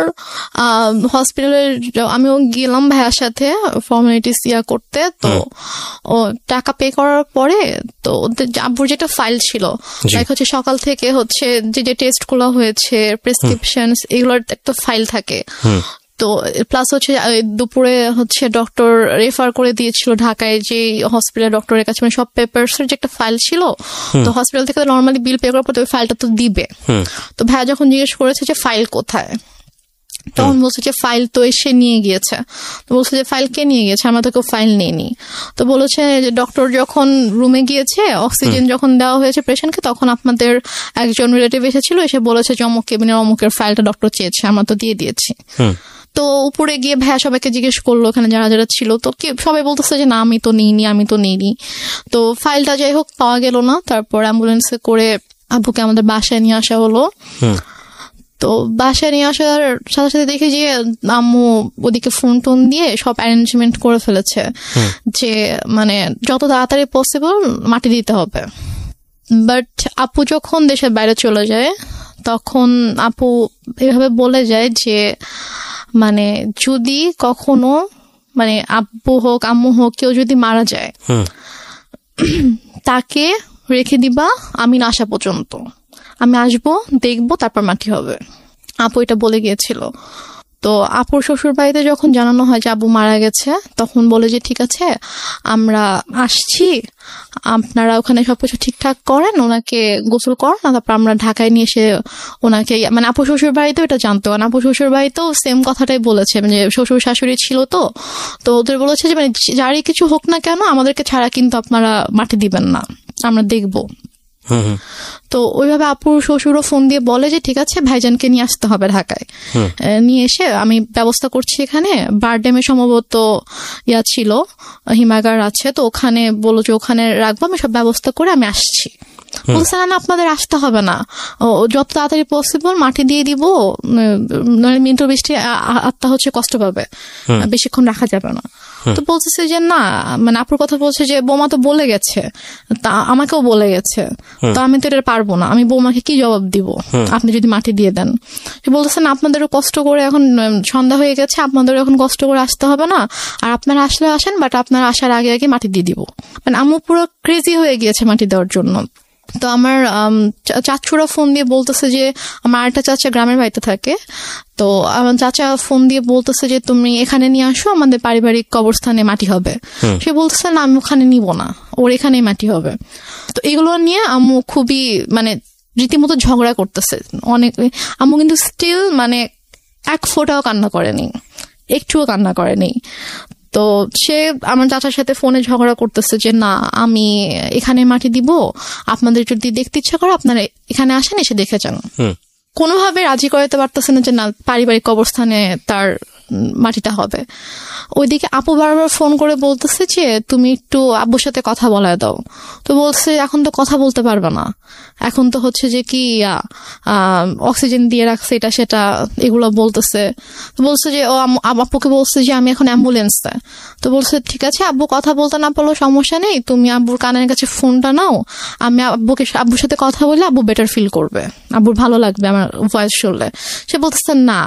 হসপিটালে আমিও গেলাম ভাইয়ার সাথে ফর্মালিটিস করতে। তো ও টাকা পে করার পরে তো ওদের আব্বুর যেটা ফাইল ছিল, হচ্ছে সকাল থেকে হচ্ছে যে টেস্ট গুলো হয়েছে, প্রেসক্রিপশন, এগুলোর একটা ফাইল থাকে। তো প্লাস হচ্ছে দুপুরে হচ্ছে ডক্টর রেফার করে দিয়েছিল ঢাকায় যে হসপিটাল ডক্টরের কাছে, মানে সব পেপারস এর যে একটা ফাইল ছিল। তো হসপিটাল থেকে নর্মালি বিল পে করার পর ওই ফাইলটা তো দিবে। তো ভাইয়া যখন জিজ্ঞেস করেছে যে ফাইল কোথায়, তখন বলছে যে ফাইল তো এসে নিয়ে গিয়েছে। তো বলছে যে ফাইল কে নিয়ে গিয়েছে, আমরা তো কেউ ফাইল নেইনি। তো বলেছে যে ডক্টর যখন রুমে গিয়েছে, অক্সিজেন যখন দেওয়া হয়েছে পেশেন্টকে, তখন আপনাদের একজন রিলেটিভ এসেছিল, এসে বলেছে যে অমুক কেবিনের অমুকের ফাইলটা ডক্টর চেয়েছে, আমরা তো দিয়ে দিয়েছি। তো উপরে গিয়ে ভাইয়া সবাইকে জিজ্ঞেস করলো ওখানে যারা যারা ছিল, তো সবাই বলতেছে যে না আমি তো নিইনি। তো ফাইলটা যাই হোক পাওয়া গেল না। তারপর অ্যাম্বুলেন্সে করে আব্বুকে আমাদের বাসায় নিয়ে আসা হলো। তো বাসায় নিয়ে আসার সাথে সাথে দেখি যে আম্মু ওদিকে ফোন টোন দিয়ে সব অ্যারেঞ্জমেন্ট করে ফেলেছে যে মানে যত তাড়াতাড়ি পসিবল মাটি দিতে হবে। বাট আপু যখন দেশের বাইরে চলে যায়, তখন আপু এভাবে বলে যায় যে মানে যদি কখনো মানে আব্বু হোক আম্মু হোক কেউ যদি মারা যায়, তাকে রেখে দিবা আমি না আসা পর্যন্ত, আমি আসবো দেখবো তারপর মাটি হবে। আপু এটা বলে গিয়েছিল। তো আপুর শ্বশুর বাড়িতে যখন জানানো হয় যে আব্বু মারা গেছে, তখন বলে যে ঠিক আছে আমরা আসছি, আপনারা ওখানে সবকিছু ঠিকঠাক করেন, ওনাকে গোসল করেন, তারপর আমরা ঢাকায় নিয়ে এসে ওনাকে, মানে আপু শ্বশুর বাড়িতেও এটা জানতো, কারণ আপু শ্বশুর বাড়িতেও সেম কথাটাই বলেছে, মানে শ্বশুর শাশুড়ি ছিল। তো ওদের বলেছে যে মানে যারই কিছু হোক না কেন আমাদেরকে ছাড়া কিন্তু আপনারা মাটি দিবেন না, আমরা দেখবো। তো ওইভাবে আপুর শ্বশুরও ফোন দিয়ে বলে যে ঠিক আছে ভাইজানকে নিয়ে আসতে হবে ঢাকায়, নিয়ে এসে আমি ব্যবস্থা করছি। এখানে বারডেমে সম্ভবত ছিল হিমাগার আছে, তো ওখানে বলো যে ওখানে রাখবো, আমি সব ব্যবস্থা করে আমি আসছি। বলছে না আপনাদের আসতে হবে না, যত তাড়াতাড়ি পসিবল মাটি দিয়ে দিব, মিন্টু বৃষ্টি আত্মা হচ্ছে কষ্ট পাবে, বেশিক্ষণ রাখা যাবে না। তো বলতেছে যে না, মানে আপুর কথা বলছে যে বৌমা তো বলে গেছে, তা আমাকেও বলে গেছে, তো আমি তো এটা পারবো না, আমি বৌমাকে কি জবাব দিব আপনি যদি মাটি দিয়ে দেন। বলতেছেন আপনাদেরও কষ্ট করে, এখন সন্ধ্যা হয়ে গেছে, আপনাদেরও এখন কষ্ট করে আসতে হবে না, আর আপনারা আসলে আসেন, বাট আপনারা আসার আগে আগে মাটি দিয়ে দিব। মানে আম্মু পুরো ক্রেজি হয়ে গিয়েছে মাটি দেওয়ার জন্য। তো আমার চাচুরা ফোন দিয়ে বলতেছে যে, আমার একটা চাচা গ্রামের বাড়িতে থাকে, তো আমার চাচা ফোন দিয়ে বলতেছে যে তুমি এখানে নিয়ে আসো, আমাদের পারিবারিক কবরস্থানে মাটি হবে। সে বলতেছে না আমি ওখানে নিব না, ওর এখানেই মাটি হবে। তো এগুলো নিয়ে আম্মু খুবই মানে রীতিমতো ঝগড়া করতেছে অনেক। আম্মু কিন্তু স্টিল মানে এক ফোঁটাও কান্না করেনি, একটুও কান্না করেনি। তো সে আমার চাচার সাথে ফোনে ঝগড়া করতেছে যে না আমি এখানে মাটি দিব, আপনাদের যদি দেখতে ইচ্ছা করে আপনারা এখানে আসেন, এসে দেখে যান। কোনোভাবে রাজি করাতে পারতেছে না যে না পারিবারিক কবরস্থানে তার মাটিটা হবে। ওইদিকে আপু বারবার ফোন করে বলতেছে যে তুমি একটু আব্বুর সাথে কথা বলায় দাও। তো বলছে এখন তো কথা বলতে পারবে না, এখন তো হচ্ছে যে কি অক্সিজেন দিয়ে রাখছে এটা সেটা এগুলো বলতেছে। বলছে যে ও আব্বুকে বলছে যে আমি এখন অ্যাম্বুলেন্স দেয়। তো বলছে ঠিক আছে আব্বু কথা বলতে না পারলেও সমস্যা নেই, তুমি আব্বুর কানের কাছে ফোনটা নাও, আমি আব্বুর সাথে কথা বলে আব্বু বেটার ফিল করবে, আব্বুর ভালো লাগবে আমার ভয়েস শুনলে। সে বলতেছে না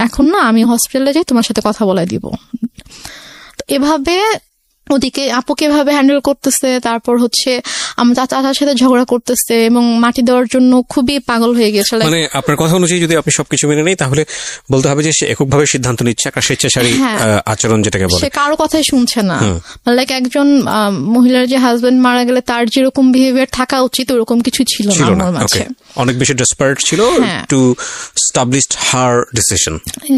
এখন না, আমি হসপিটালে যাই, তোমার সাথে কথা বলে দিব। এভাবে ওদিকে আপুকে এভাবে হ্যান্ডেল করতেছে, তারপর হচ্ছে আমার চাচার সাথে ঝগড়া করতেছে এবং মাটি দেওয়ার জন্য খুবই পাগল হয়ে গেছে। মানে আপনার কথা অনুযায়ী যদি আপনি সবকিছু মেনে নেই, তাহলে বলতে হবে যে সে এককভাবে সিদ্ধান্ত নিচ্ছে, একটা স্বেচ্ছাচারী আচরণ যেটাকে বলে, সে কারো কথাই শুনছে না। লাইক একজন মহিলার যে হাজবেন্ড মারা গেলে তার যেরকম বিহেভিয়ার থাকা উচিত ওরকম কিছু ছিল না আমার মাঝে। অনেক বেশি ডেসপারেট ছিল to establish her decision.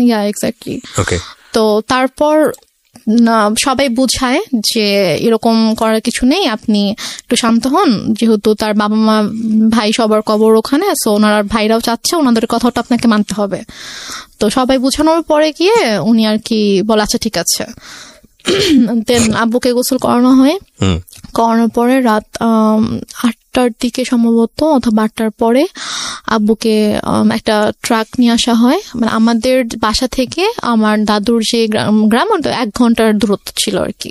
Yeah exactly. Okay. তো তারপর সবাই বুঝায় যে এরকম করার কিছু নেই, আপনি একটু শান্ত হন, যেহেতু তার বাবা মা ভাই সবার কবর ওখানে, সো ওনার ভাইরাও চাচ্ছে, ওনাদের কথাটা আপনাকে মানতে হবে। তো সবাই বুঝানোর পরে গিয়ে উনি আর কি বলে আচ্ছা ঠিক আছে। দেন আব্বুকে গোসল করানো হয়, করানোর পরে রাত 8টার দিকে সম্ভবত অথবা 8টার পরে আব্বুকে একটা ট্রাক নিয়ে আসা হয়। মানে আমাদের বাসা থেকে আমার দাদুর যে গ্রাম 1 ঘন্টার দূরত্ব ছিল আর কি।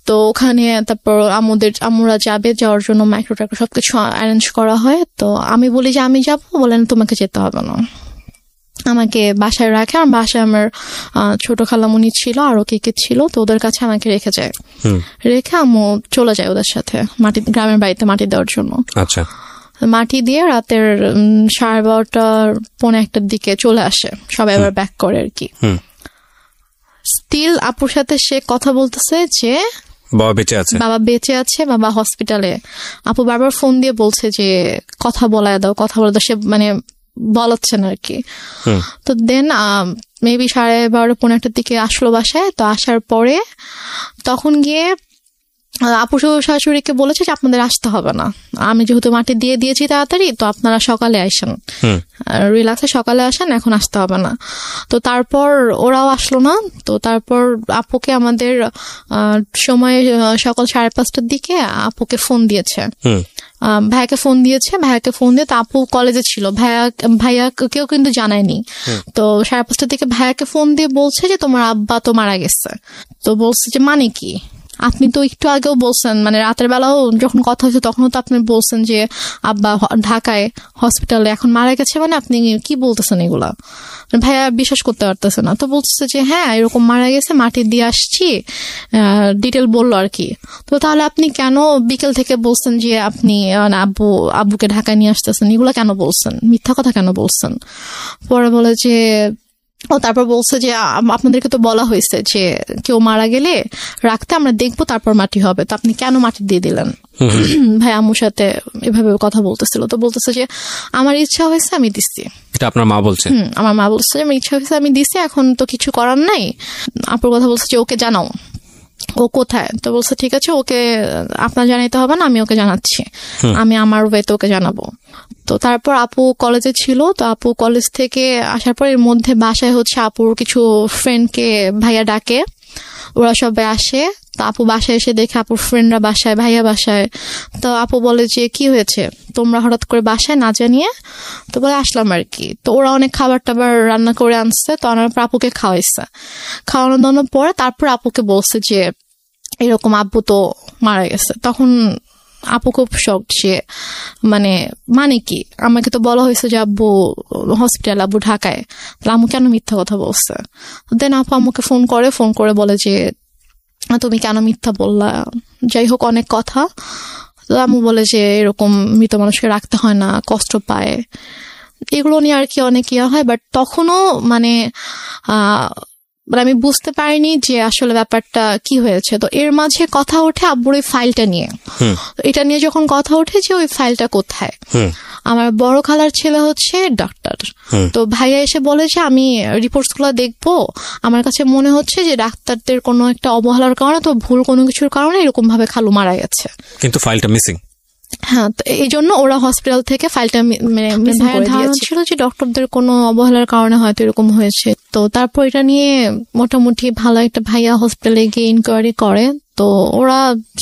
তো ওখানে তারপর আমরা যাওয়ার জন্য মাইক্রো ট্রাক সবকিছু অ্যারেঞ্জ করা হয়। তো আমি বলি যে আমি যাবো, বলেন তোমাকে যেতে হবে না, আমাকে বাসায় রাখে। আর বাসায় আমার ছোট খালামুনি ছিল, আরো কে ছিল, তো ওদের কাছে আমাকে রেখে যায়। রেখে আম্মু চলে যায় ওদের সাথে গ্রামের বাড়িতে মাটি দেওয়ার জন্য। আচ্ছা। মাটি দিয়ে রাতের 12:30 পৌনে 1টার দিকে চলে আসে, সবাই আবার ব্যাক করে আর কি। স্টিল আপুর সাথে সে কথা বলতেছে যে বাবা বেঁচে আছে, বাবা হসপিটালে। আপু বারবার ফোন দিয়ে বলছে যে কথা বলে দাও। সে মানে বলাচ্ছেন আর কি। তো দেন মেবি 12:30 পৌনে 1টার দিকে আসলো বাসায়। তো আসার পরে তখন গিয়ে আপু শাশুড়িকে বলেছে যে আপনাদের আসতে হবে না, আমি যেহেতু মাটি দিয়ে দিয়েছি তাড়াতাড়ি, তো আপনারা সকালে আসেন, রিল্যাক্সে সকালে আসেন, এখন আসতে হবে না। তো তারপর ওরাও আসলো না। তো তারপর আপুকে আমাদের সময় সকাল 5:30টার দিকে আপুকে ফোন দিয়েছে, ভাইয়াকে ফোন দিয়ে তো আপু কলেজে ছিল, ভাইয়া কেউ কিন্তু জানায়নি। তো 5:30টার দিকে ভাইয়াকে ফোন দিয়ে বলছে যে তোমার আব্বা তো মারা গেছে। তো বলছে যে মানে কি, আপনি তো একটু আগেও বলছেন, মানে রাতের বেলাও যখন কথা হয়েছে তখনও তো আপনি বলছেন যে আব্বা ঢাকায় হসপিটালে, এখন মারা গেছে, মানে আপনি কি বলতেছেন এগুলা? ভাইয়া বিশ্বাস করতে পারতেছে না। তো বলতেছে যে হ্যাঁ এরকম মারা গেছে, মাটি দিয়ে আসছি, ডিটেল বললো আর কি। তো তাহলে আপনি কেন বিকেল থেকে বলছেন যে আপনি আব্বুকে ঢাকায় নিয়ে আসতেছেন, এগুলা কেন বলছেন, মিথ্যা কথা কেন বলছেন? পরে বলে যে তারপর বলছে যে আপনাদেরকে তো বলা হয়েছে যে কেউ মারা গেলে রাখতে, আমরা দেখবো তারপর মাটি হবে, তো আপনি কেন মাটি দিয়ে দিলেন? ভাই আম্মুর সাথে এভাবে কথা বলতেছিল। তো বলতেছে যে আমার ইচ্ছা হয়েছে আমি দিচ্ছি। এটা আপনার মা বলছে? আমার মা বলছে যে আমার ইচ্ছা হয়েছে আমি দিচ্ছি, এখন তো কিছু করার নাই। আপুর কথা বলছে যে ওকে জানাও, ও কোথায়? তো বলছে ঠিক আছে, ওকে আপনার জানাইতে হবে না, আমি ওকে জানাচ্ছি, আমি আমার ওয়েতে ওকে জানাবো। তো তারপর আপু কলেজে ছিল। তো আপু কলেজ থেকে আসার পর এর মধ্যে বাসায় হচ্ছে আপুর কিছু ফ্রেন্ডকে ভাইয়া ডাকে, ওরা সবাই আসে। তো আপু বাসায় এসে দেখে আপুর ফ্রেন্ডরা বাসায়, ভাইয়া বাসায়। তো আপু বলে যে কি হয়েছে তোমরা হঠাৎ করে বাসায় না জানিয়ে? তো বলে আসলাম আর কি। তো ওরা অনেক খাবার টাবার রান্না করে আনছে, তো আনার পর আপুকে খাওয়াইছে। খাওয়ানো দাওয়ানোর পরে তারপর আপুকে বলছে যে এরকম আব্বু তো মারা গেছে। তখন আপু খুব শক, সে মানে কি আমাকে তো বলা হয়েছে যে আব্বু হসপিটাল, আব্বু ঢাকায়, তাহলে আম্মু কেন মিথ্যা কথা বলছে? দেন আপু আমাকে ফোন করে বলে যে তুমি কেন মিথ্যা বললা, যাই হোক অনেক কথা। আম্মু বলে যে এরকম মৃত মানুষকে রাখতে হয় না, কষ্ট পায়, এগুলো নিয়ে আর কি অনেক ইয়া হয়। বাট তখনও আমি বুঝতে পারিনি যে আসলে ব্যাপারটা কি হয়েছে। তো এর মাঝে কথা ওঠে আব্বুর ওই ফাইলটা নিয়ে। এটা নিয়ে যখন কথা ওঠে যে ওই ফাইলটা কোথায়, আমার বড় খালার ছেলে হচ্ছে ডাক্তার। তো ভাইয়া এসে বলে যে আমি রিপোর্টস গুলো দেখবো, আমার কাছে মনে হচ্ছে যে ডাক্তারদের কোনো একটা অবহেলার কারণে, তো ভুল কোনো কিছুর কারণে এরকম ভাবে খালু মারা গেছে, কিন্তু ফাইলটা মিসিং। হ্যাঁ, তো এই জন্য ওরা হসপিটাল থেকে ফাইলটা ধারণা ছিল যে ডক্টরদের কোনো অবহেলার কারণে হয়তো এরকম হয়েছে। তো তারপর এটা নিয়ে মোটামুটি ভালো একটা ভাইয়া হসপিটালে গিয়ে ইনকোয়ারি করে। তো ওরা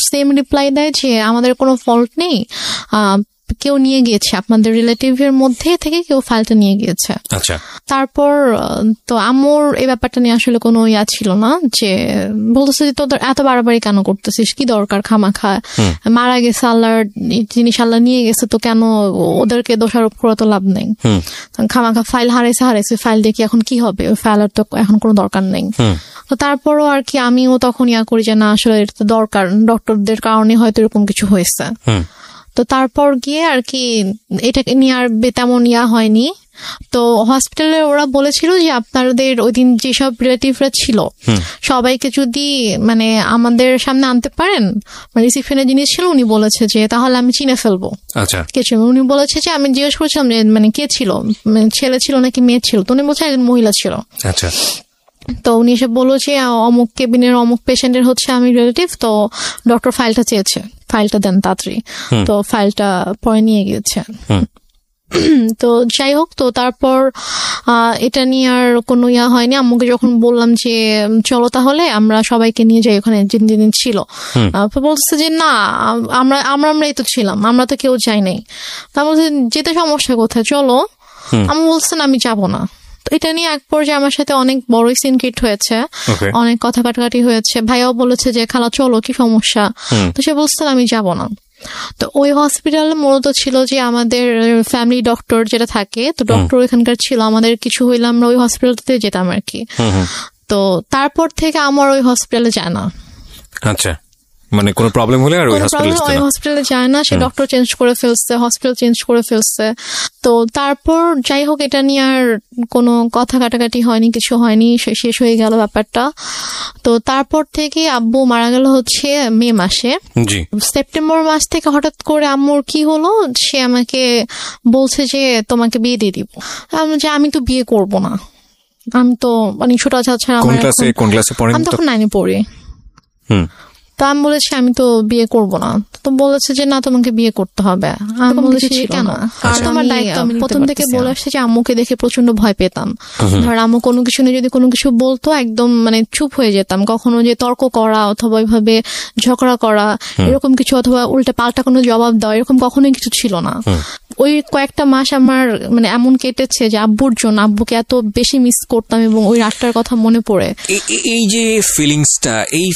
সেম রিপ্লাই দেয় যে আমাদের কোনো ফল্ট নেই, কেউ নিয়ে গিয়েছে, আপনাদের রিলেটিভ এর মধ্যে থেকে কেউ ফাইলটা নিয়ে গিয়েছে। আচ্ছা, তারপর তো আম্মুর এই ব্যাপারটা নিয়ে আসলে কোনো ইয়া ছিল না, যে বলতেছে যে তোদের এত বাড়াবাড়ি কেন করতেছিস, কি দরকার, খামাখা মারা গেছে, আল্লাহর জিনিস আল্লাহ নিয়ে গেছে, তো কেন ওদেরকে দোষারোপ করে তো লাভ নেই, খামাখা ফাইল হারাইছে, ফাইল দিয়ে কি এখন কি হবে, ওই ফাইলের তো এখন কোনো দরকার নেই। তো তারপরও আর কি আমিও তখন ইয়া করি যে না আসলে এটা তো দরকার, ডক্টরদের কারণে হয়তো এরকম কিছু হয়েছে। তো তারপর গিয়ে আর কি এটাকে নিয়ে আর তেমন ইয়া হয়নি। তো হসপিটালে ওরা বলেছিল যে আপনাদের ওই দিন যেসব রিলেটিভরা ছিল সবাইকে যদি আমাদের সামনে আনতে পারেন, রিসিপশনে জিনিস ছিল, উনি বলেছে যে তাহলে আমি চিনে ফেলবো। আচ্ছা, কে ছিল? উনি বলেছে যে আমি জিজ্ঞেস করছিলাম যে কে ছিল, ছেলে ছিল নাকি মেয়ে ছিল? তো উনি বলছে একজন মহিলা ছিল। আচ্ছা, তো উনি এসে বললো যে অমুক কেবিনের অমুক পেশেন্টের হচ্ছে আমি রিলেটিভ, তো ডক্টর ফাইলটা চেয়েছে, ফাইলটা দেন তাড়াতাড়ি। তো ফাইলটা পরে নিয়ে গিয়েছে। তো যাই হোক, তো তারপর এটা নিয়ে আর কোনো ইয়া হয়নি। আম্মুকে যখন বললাম যে চলো তাহলে আমরা সবাইকে নিয়ে যাই ওখানে যেদিন ছিল, বলছে যে না আমরাই তো ছিলাম, আমরা তো কেউ যাই নাই। তারপর যেতে সমস্যা কোথায়, চলো। আমি বলছেন আমি যাবো না। তো এটা নিয়ে এক পর্যায়ে আমার সাথে অনেক বড় সিনক্রিট হয়েছে, অনেক কথা কাটাকাটি হয়েছে। ভাইয়াও বলেছে যে খালা চলো, কি সমস্যা? তো সে বলছেন আমি যাব না। তো ওই হসপিটালে মূলত ছিল যে আমাদের ফ্যামিলি ডক্টর যেটা থাকে, তো ডক্টর এখানকার ছিল, আমাদের কিছু হইলে আমরা ওই হসপিটালতে যেতাম আর কি। তো তারপর থেকে আমার ওই হসপিটালে যায় না। আচ্ছা, কোনো প্রবলেম হলে আর ওই হসপিটালে যায় না, সে ডক্টর চেঞ্জ করে ফেলছে, হসপিটাল চেঞ্জ করে ফেলছে। তো তারপর যাই হোক এটা নিয়ে আর কোনো কথা কাটাকাটি হয়নি, কিছু হয়নি, শেষ হয়ে গেল ব্যাপারটা। তো তারপর থেকে আব্বু মারা গেল হচ্ছে মে মাসে। সেপ্টেম্বর মাস থেকে হঠাৎ করে আম্মুর কি হলো, সে আমাকে বলছে যে তোমাকে বিয়ে দিয়ে দিব। যে আমি তো বিয়ে করব না, আমি তো ছোট ছাড়া, আমি তখন 9-এ পড়ি। তো আমি বলেছি আমি তো বিয়ে করব না। তো বলেছে যে না তোমাকে বিয়ে করতে হবে। আমি বলেছি কেন? কারণ তোমার দায়িত্ব। আমি প্রথম থেকে বলে আসছে যে আম্মুকে দেখে প্রচন্ড ভয় পেতাম। ধর আম্মু কোনো কিছু নিয়ে যদি কোনো কিছু বলতো একদম চুপ হয়ে যেতাম। কখনো যে তর্ক করা অথবা ওইভাবে ঝগড়া করা এরকম কিছু, অথবা উল্টে পাল্টা কোনো জবাব দেওয়া, এরকম কখনোই কিছু ছিল না। ওই কয়েকটা মাস আমার এমন কেটেছে যে আব্বুর জন্য, আব্বুকে এত বেশি মিস করতাম এবং ওই রাতটার কথা মনে পড়ে। এই যে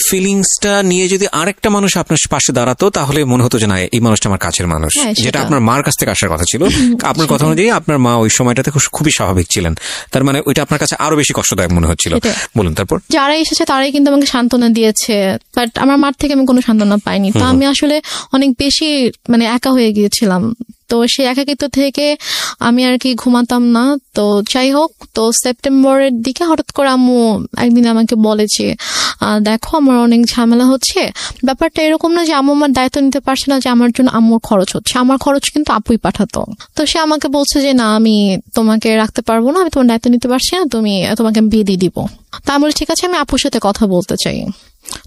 ফিলিংসটা নিয়ে যদি আরেকটা মানুষ আপনার পাশে দাঁড়াতো তাহলে মনে হতো যে না এই মানুষটা আমার কাছের মানুষ, যেটা আপনার মার কাছ থেকে আসার কথা ছিল। আপনার কথা অনুযায়ী আপনার মা ওই সময়টাতে খুবই স্বাভাবিক ছিলেন, তার ওইটা আপনার কাছে আরো বেশি কষ্টদায়ক মনে হচ্ছিল। বলুন তারপর। যারা এসেছে তারাই কিন্তু আমাকে সান্ত্বনা দিয়েছে, বাট আমার মার থেকে আমি কোনো সান্ত্বনা পাইনি। তো আমি আসলে অনেক বেশি একা হয়ে গিয়েছিলাম। তো সেই একাকিত্ব থেকে আমি আর কি ঘুমাতাম না। তো যাই হোক, তো সেপ্টেম্বরের দিকে হঠাৎ করে আম্মু একদিন আমাকে বলেছে দেখো আমার অনেক ঝামেলা হচ্ছে। ব্যাপারটা এরকম না যে আম্মু আমার দায়িত্ব নিতে পারছে না, যে আমার জন্য আম্মুর খরচ হচ্ছে, আমার খরচ কিন্তু আপুই পাঠাতো। তো সে আমাকে বলছে যে না আমি তোমাকে রাখতে পারবো না, আমি তোমার দায়িত্ব নিতে পারছি না, তোমাকে বিয়ে দিয়ে দিব। তা আমি বলি ঠিক আছে, আমি আপুর সাথে কথা বলতে চাই,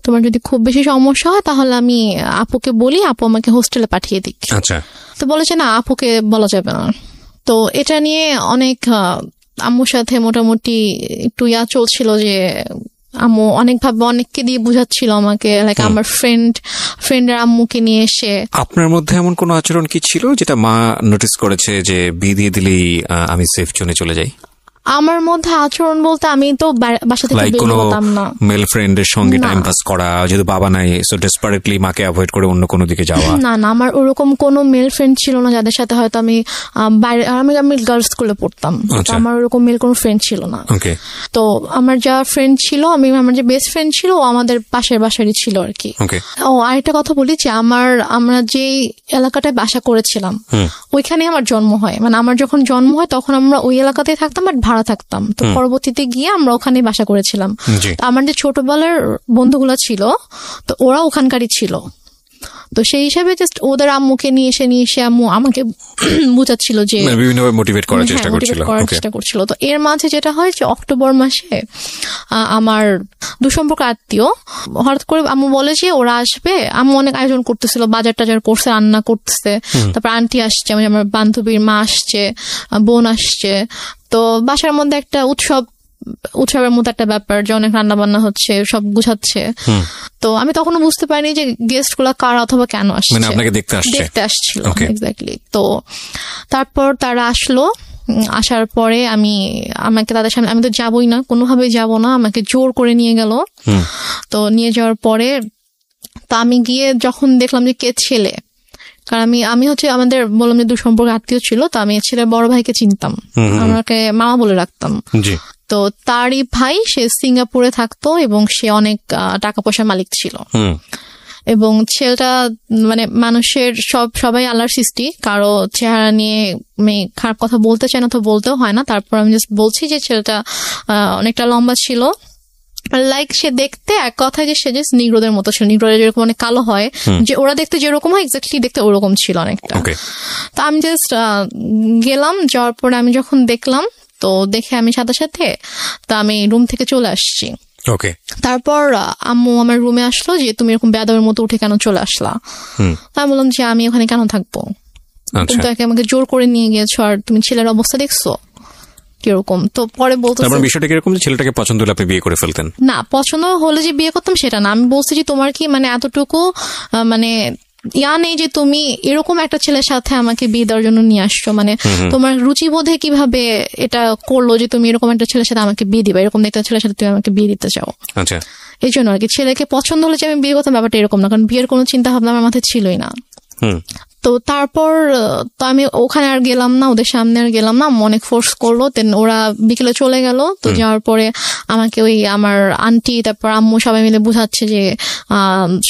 তোমার যদি খুব বেশি সমস্যা হয় তাহলে আমি আপুকে বলি, আপু আমাকে হোস্টেলে পাঠিয়ে দিক। আচ্ছা। তো বলেছে না আপুকে বলা যাবে না। তো এটা নিয়ে অনেক আম্মুর সাথে মোটামুটি একটু চলছিল যে আম্মু অনেককে দিয়ে বুঝাচ্ছিল আমাকে, লাইক আমার ফ্রেন্ডের আম্মুকে নিয়ে এসে। আপনার মধ্যে এমন কোন আচরণ কি ছিল যেটা মা নোটিস করেছে যে বিয়ে দিয়ে দিলেই আমি সেফ জোনে চলে যাই? আমার মধ্যে আচরণ বলতে আমি তো বাসা থেকে বের হতাম না। মেল ফ্রেন্ডের সঙ্গে টাইম পাস করা, যেহেতু বাবা নাই, সো ডেসপারেটলি মাকে অ্যাভয়েড করে অন্য কোনো দিকে যাওয়া? না, আমার ওরকম কোনো মেল ফ্রেন্ড ছিল না যাদের সাথে হয়তো আমি বাইরে, আমি গার্লস স্কুলে পড়তাম, আমার ওরকম মেল কোনো ফ্রেন্ড ছিল না। তো আমার যা ফ্রেন্ড ছিল, আমার যে বেস্ট ফ্রেন্ড ছিল ও আমাদের পাশের বাসারই ছিল আর কি। আরেকটা কথা বলি যে আমরা যে এলাকাটায় বাসা করেছিলাম ওইখানে আমার জন্ম হয়, মানে আমার যখন জন্ম হয় তখন আমরা ওই এলাকাতেই থাকতাম, বাট ভাড়া থাকতাম। তো পরবর্তীতে গিয়ে আমরা ওখানে বাসা করেছিলাম। আমার যে ছোটবেলার বন্ধুগুলা ছিল তো ওরা ওখানকারই ছিল, তো সেই হিসাবে জাস্ট ওদের আম্মুকে নিয়ে এসে আম্মু আমাকে বুঝাচ্ছিল যে বিভিন্নভাবে মোটিভেট করার চেষ্টা করছিল। তো এর মাঝে যেটা হয় যে অক্টোবর মাসে আমার দুসম্পর্ক আত্মীয় হঠাৎ করে আম্মু বলে যে ওরা আসবে। আম্মু অনেক আয়োজন করতেছিল, বাজার টাজার করছে, রান্না করতেছে, তারপর আন্টি আসছে, আমার বান্ধবীর মা আসছে, বোন আসছে। তো বাসার মধ্যে একটা উৎসবের মতো একটা ব্যাপার যে অনেক রান্না বান্না হচ্ছে, সব গুছাচ্ছে। তো আমি তখনও বুঝতে পারিনি যে গেস্ট গুলা কারা অথবা কেন আসছে, দেখতে আসছিল। এক্স্যাক্টলি। তো তারপর তারা আসলো, আসার পরে আমাকে তাদের সামনে, আমি তো যাবই না, কোনোভাবেই যাব না, আমাকে জোর করে নিয়ে গেল। তো নিয়ে যাওয়ার পরে তো আমি গিয়ে যখন দেখলাম যে কে ছেলে, কারণ আমি হচ্ছে আমাদের বললাম যে দুসম্পর্ক আত্মীয় ছিল, তো আমি ছেলের বড় ভাইকে চিনতাম, আমাকে মামা বলে রাখতাম। তো তারই ভাই, সে সিঙ্গাপুরে থাকতো এবং সে অনেক টাকা পয়সার মালিক ছিল। এবং ছেলেটা মানে মানুষের সবাই আল্লাহর সৃষ্টি, কারো চেহারা নিয়ে খারাপ কথা বলতে চায় না, তো বলতেও হয় না। তারপর আমি জাস্ট বলছি যে ছেলেটা অনেকটা লম্বা ছিল, লাইক সে দেখতে এক কথায় যে সে জাস্ট নিগ্রোদের মতো ছিল, নিগ্রোদের যেরকম অনেক কালো হয়, যে ওরা দেখতে যেরকম হয় এক্স্যাক্টলি দেখতে ওরকম ছিল অনেকটা। তো আমি জাস্ট গেলাম, যাওয়ার পরে আমি যখন দেখলাম, তো দেখে আমি সাথে সাথে তো আমি রুম থেকে চলে আসছি। তারপর আম্মু আমার রুমে আসলো যে তুমি এরকম বেয়াদবের মতো উঠে কেন চলে আসলা? আমি বললাম যে আমি ওখানে কেন থাকবো, তুমি তো আমাকে জোর করে নিয়ে গিয়েছো, আর তুমি ছেলের অবস্থা দেখছো কিরকম। তো পরে বলতে বিষয়টা কিরকম, ছেলেটাকে পছন্দ হলে আপনি বিয়ে করে ফেলতেন? না, পছন্দ হলে যে বিয়ে করতাম সেটা না, আমি বলছি যে তোমার কি মানে এতটুকু মানে নেই যে তুমি এরকম একটা ছেলের সাথে আমাকে বিয়ে দেওয়ার জন্য নিয়ে আসছো, মানে তোমার রুচিবোধে কিভাবে এটা করলো যে তুমি এরকম একটা ছেলের সাথে আমাকে বিয়ে দিবা, এরকম একটা ছেলের সাথে তুমি আমাকে বিয়ে দিতে চাও। এই জন্য আর কি, ছেলেকে পছন্দ হলে যে আমি বিয়ে করতাম ব্যাপারটা এরকম না, কারণ বিয়ের কোনো চিন্তা ভাবনা আমার মাথায় ছিলই না। তো তারপর তো আমি ওখানে আর গেলাম না, ওদের সামনে আর গেলাম না, অনেক ফোর্স করলো। দেন ওরা বিকেলে চলে গেল। তো যাওয়ার পরে আমাকে ওই আমার আন্টি তারপর আম্মু সবাই মিলে বুঝাচ্ছে যে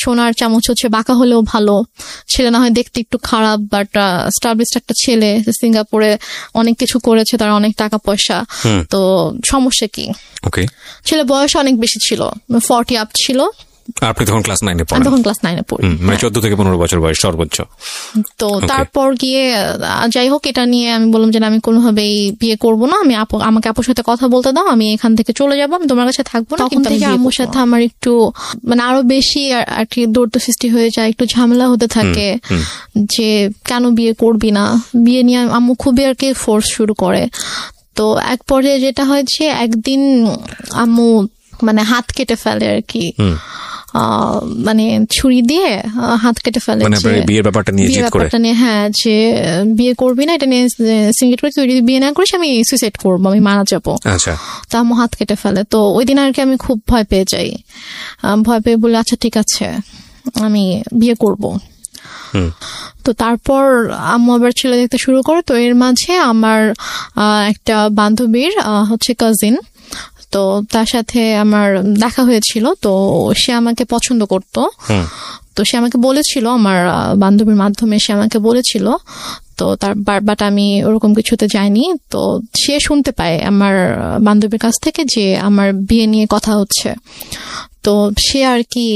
সোনার চামচ হচ্ছে বাঁকা হলেও ভালো, ছেলে না হয় দেখতে একটু খারাপ, বাট স্টাবলিশড একটা ছেলে, সিঙ্গাপুরে অনেক কিছু করেছে, তার অনেক টাকা পয়সা, তো সমস্যা কি? ছেলে বয়স অনেক বেশি ছিল, 40 আপ ছিল। আপনি তখন ক্লাস 9 এ পড়েন? তখন ক্লাস 9 এ পড়ি, মানে 14 থেকে 15 বছর বয়স সর্বোচ্চ। তো তারপর গিয়ে যাই হোক, এটা নিয়ে আমি বললাম যে আমি কোনোভাবেই বিয়ে করব না, আমাকে আপুর সাথে কথা বলতে দাও, আমি এখান থেকে চলে যাবো, আমি তোমার কাছে থাকবো না। তখন থেকে আম্মুর সাথে আমার একটু মানে আরো বেশি আর কি দৌড় সৃষ্টি হয়ে যায়, একটু ঝামেলা হতে থাকে যে কেন বিয়ে করবি না, বিয়ে নিয়ে আম্মু খুবই আর কি ফোর্স শুরু করে। তো এক পর্যায়ে যেটা হয় যে একদিন আম্মু মানে হাত কেটে ফেলে আর কি, মানে ছুরি দিয়ে হাত কেটে ফেলে বিয়ের ব্যাপারটা নিয়ে। হ্যাঁ, যে বিয়ে করবি না, এটা নিয়ে সিঙ্গেট করে তুই যদি বিয়ে না করিস আমি সুইসাইড করবো, আমি মারা যাবো। তা আম্মু হাত কেটে ফেলে। তো ওই দিন আর কি আমি খুব ভয় পেয়ে যাই, ভয় পেয়ে বলে আচ্ছা ঠিক আছে আমি বিয়ে করব। তো তারপর আম্মু আবার ছেলে দেখতে শুরু করে। তো এর মাঝে আমার একটা বান্ধবীর হচ্ছে কাজিন, তো তার সাথে আমার দেখা হয়েছিল। তো সে আমাকে পছন্দ করতো, তো সে আমাকে বলেছিল, আমার বান্ধবীর মাধ্যমে সে আমাকে বলেছিল। তো তার বাট আমি ওরকম কিছুতে যাইনি। তো সে শুনতে পায় আমার বান্ধবীর কাছ থেকে যে আমার বিয়ে নিয়ে কথা হচ্ছে। তো সে আর কি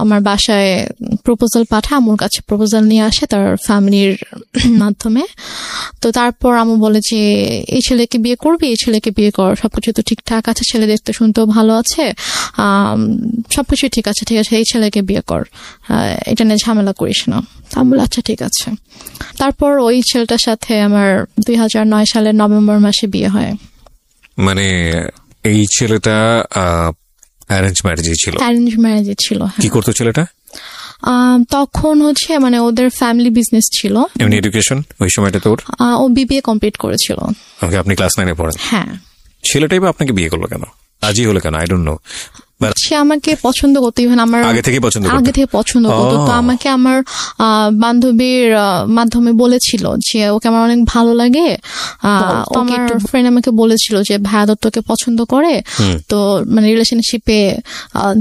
আমার বাসায় প্রপোজাল পাঠায়, আম্মুর কাছে প্রপোজাল নিয়ে আসে তার ফ্যামিলির মাধ্যমে। তো তারপর আম্মু বলে যে এই ছেলেকে বিয়ে করবি, এই ছেলেকে বিয়ে কর, সবকিছু তো ঠিকঠাক আছে, ছেলে দেখতে শুনতেও ভালো আছে, সবকিছু ঠিক আছে, এই ছেলেকে বিয়ে কর, এটা নিয়ে ঝামেলা করিস না। আমি বলি আচ্ছা ঠিক আছে। তারপর ওই ছেলেটার সাথে আমার 2009 সালের নভেম্বর মাসে বিয়ে হয়। মানে এই ছেলেটা অ্যারেঞ্জ ম্যারেজই ছিল? অ্যারেঞ্জ ম্যারেজই ছিল। কি করতো ছেলেটা তখন হচ্ছে মানে ওদের ফ্যামিলি বিজনেস ছিল। এমনি এডুকেশন ওই সময়টা তোর? ও বিবিএ কমপ্লিট করেছিল। ওকে, আপনি ক্লাস 9 পড়েন? হ্যাঁ। ছেলেটাই বা আপনাকে বিয়ে করলো কেন, রাজি হলো কেন? I don't know. সে আমাকে পছন্দ করতো, ইভেন আমার আগে থেকে পছন্দ করতো। তো আমাকে আমার বান্ধবীর মাধ্যমে বলেছিল যে ওকে আমার অনেক ভালো লাগে। আমার ফ্রেন্ড আমাকে বলেছিল যে ভাইয়া দত্তকে পছন্দ করে, তো মানে রিলেশনশিপে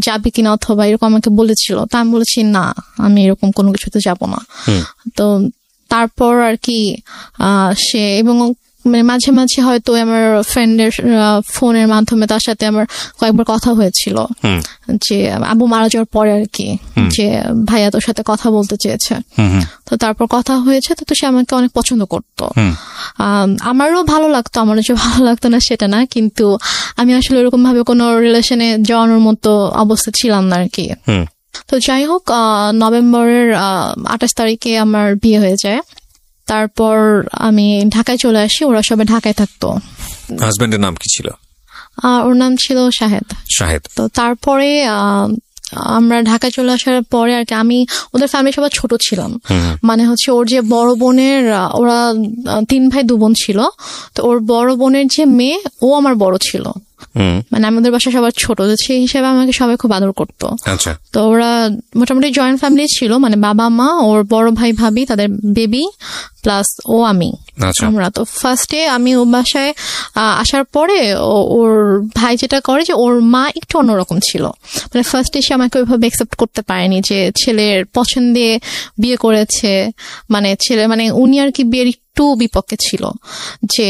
যাবে কিনা অথবা এরকম আমাকে বলেছিল। তা আমি বলেছি না, আমি এরকম কোনো কিছুতে যাব না। তো তারপর আর কি সে, এবং মানে মাঝে মাঝে হয়তো আমার ফ্রেন্ডের ফোনের মাধ্যমে তার সাথে আমার কয়েকবার কথা হয়েছিল যে আব্বু মারা যাওয়ার পরে আর কি, যে ভাইয়া তোর সাথে কথা বলতে চেয়েছে। তো তারপর কথা হয়েছে, তো সে আমাকে অনেক পছন্দ করতো। আমারও ভালো লাগতো, আমারও যে ভালো লাগতো না সেটা না, কিন্তু আমি আসলে এরকম ভাবে কোনো রিলেশনে যাওয়ানোর মতো অবস্থা ছিলাম না আর কি। তো যাই হোক, নভেম্বরের 28 তারিখে আমার বিয়ে হয়ে যায়। তারপর আমি ঢাকায় চলে আসি, ওরা সবাই ঢাকায় থাকতো। হাজবেন্ডের নাম কি ছিল? ওর নাম ছিল শাহেদ। তো তারপরে আমরা ঢাকায় চলে আসার পরে আর কি, আমি ওদের ফ্যামিলি সবাই ছোট ছিলাম। মানে হচ্ছে ওর যে বড় বোনের, ওরা 3 ভাই 2 বোন ছিল, তো ওর বড় বোনের যে মেয়ে ও আমার বড় ছিল। মানে আমাদের বাসা সবার ছোট, সেই হিসেবে আমাকে সবাই খুব আদর করতো। তো ওরা মোটামুটি জয়েন্ট ফ্যামিলি ছিল, মানে বাবা মা, ওর বড় ভাই ভাবি, তাদের বেবি প্লাস ও আমি, আমরা। তো ফার্স্টে আমি ও বাসায় আসার পরে ওর ভাই যেটা করে যে ওর মা একটু অন্যরকম ছিল। মানে ফার্স্টে সে আমাকে ওইভাবে অ্যাকসেপ্ট করতে পারেনি যে ছেলের পছন্দে বিয়ে করেছে, মানে ছেলে মানে উনি আর কি বিয়ের একটু বিপক্ষে ছিল, যে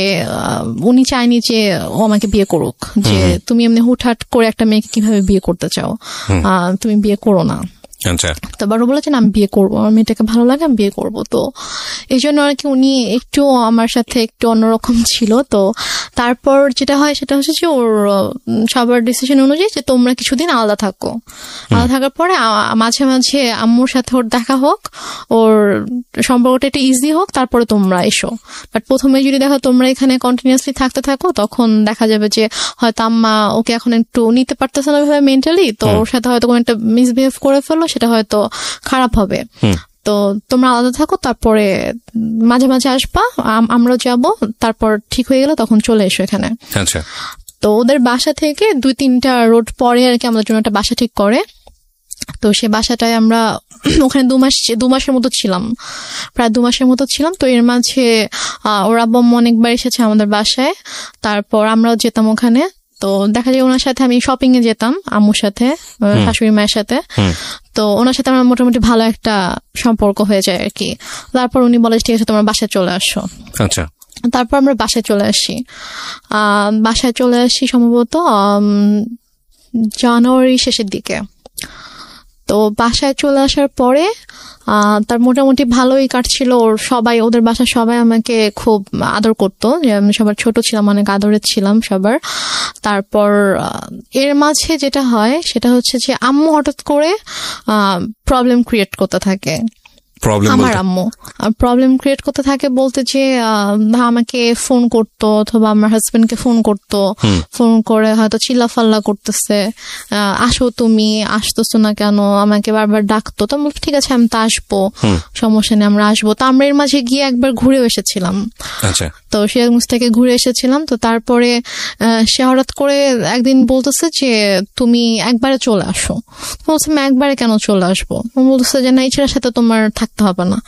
উনি চায়নি যে ও আমাকে বিয়ে করুক, যে তুমি এমনি হুটহাট করে একটা মেয়েকে কিভাবে বিয়ে করতে চাও, তুমি বিয়ে করো না। তো বারো বলেছেন আমি বিয়ে করবো, আমার মেয়েটাকে ভালো লাগে, আমি বিয়ে করবো। তো এই জন্য আর কি উনি একটু আমার সাথে একটু অন্যরকম ছিল। তো তারপর যেটা হয় সেটা হচ্ছে যে ওর সবার ডিসিশন অনুযায়ী যে তোমরা কিছুদিন আলাদা থাকো, আলাদা থাকার পরে মাঝে মাঝে আম্মুর সাথে ওর দেখা হোক, ওর সম্পর্কটা একটু ইজি হোক, তারপরে তোমরা এসো। বাট প্রথমে যদি দেখো তোমরা এখানে কন্টিনিউয়াসলি থাকতে থাকো, তখন দেখা যাবে যে হয়তো আম্মা ওকে এখন একটু নিতে পারতেছে না ভাবে মেন্টালি, তো ওর সাথে হয়তো কোনো একটা মিসবিহেভ করে ফেললো, সেটা হয়তো খারাপ হবে। তো তোমরা আলাদা থাকো, তারপরে মাঝে মাঝে আসবা, আমরা যাব, তারপর ঠিক হয়ে গেলে তখন চলে এসো এখানে। তো ওদের বাসা থেকে 2-3টা রোড পরে আর কি আমাদের জন্য একটা বাসা ঠিক করে। তো সে বাসাটায় আমরা ওখানে 2 মাসের মতো ছিলাম, প্রায় 2 মাসের মতো ছিলাম। তো এর মাঝে ওর আব্বু অনেকবার এসেছে আমাদের বাসায়, তারপর আমরাও যেতাম ওখানে। তো দেখা যায় ওনার সাথে আমি শপিং এ যেতাম, আম্মুর সাথে, শাশুড়ি মায়ের সাথে। তো ওনার সাথে আমার মোটামুটি ভালো একটা সম্পর্ক হয়ে যায় আর কি। তারপর উনি বলে ঠিক আছে তোমার বাসায় চলে আসো। আচ্ছা, তারপর আমরা বাসায় চলে আসি সম্ভবত জানুয়ারি শেষের দিকে। তো বাসায় চলে আসার পরে তার মোটামুটি ভালোই কাটছিল। ওদের বাসার সবাই আমাকে খুব আদর করতো, আমি সবার ছোট ছিলাম, অনেক আদরের ছিলাম সবার। তারপর এর মাঝে যেটা হয় সেটা হচ্ছে যে আম্মু হঠাৎ করে প্রবলেম ক্রিয়েট করতে থাকে। আমার আম্মু প্রবলেম ক্রিয়েট করতে থাকে বলতে যে আমাকে ফোন করতো অথবা আমার হাজবেন্ডকে ফোন করতো, ফোন করে হয়তো চিল্লাফাল্লা করতেছে, আসো তুমি, আসতেছো না কেন, আমাকে বারবার ডাকতো। তো ঠিক আছে আমি তো আসবো, সমস্যা নেই আমরা আসবো। তো আমরা এর মাঝে গিয়ে একবার ঘুরেও এসেছিলাম। তো সিরাজগঞ্জ থেকে ঘুরে এসেছিলাম। তো তারপরে সে হঠাৎ করে একদিন বলতেছে যে তুমি একবারে চলে আসো। বলছে আমি একবারে কেন চলে আসবো? বলতেছে যে না, এই ছেলের সাথে তোমার থাকতে হবে না।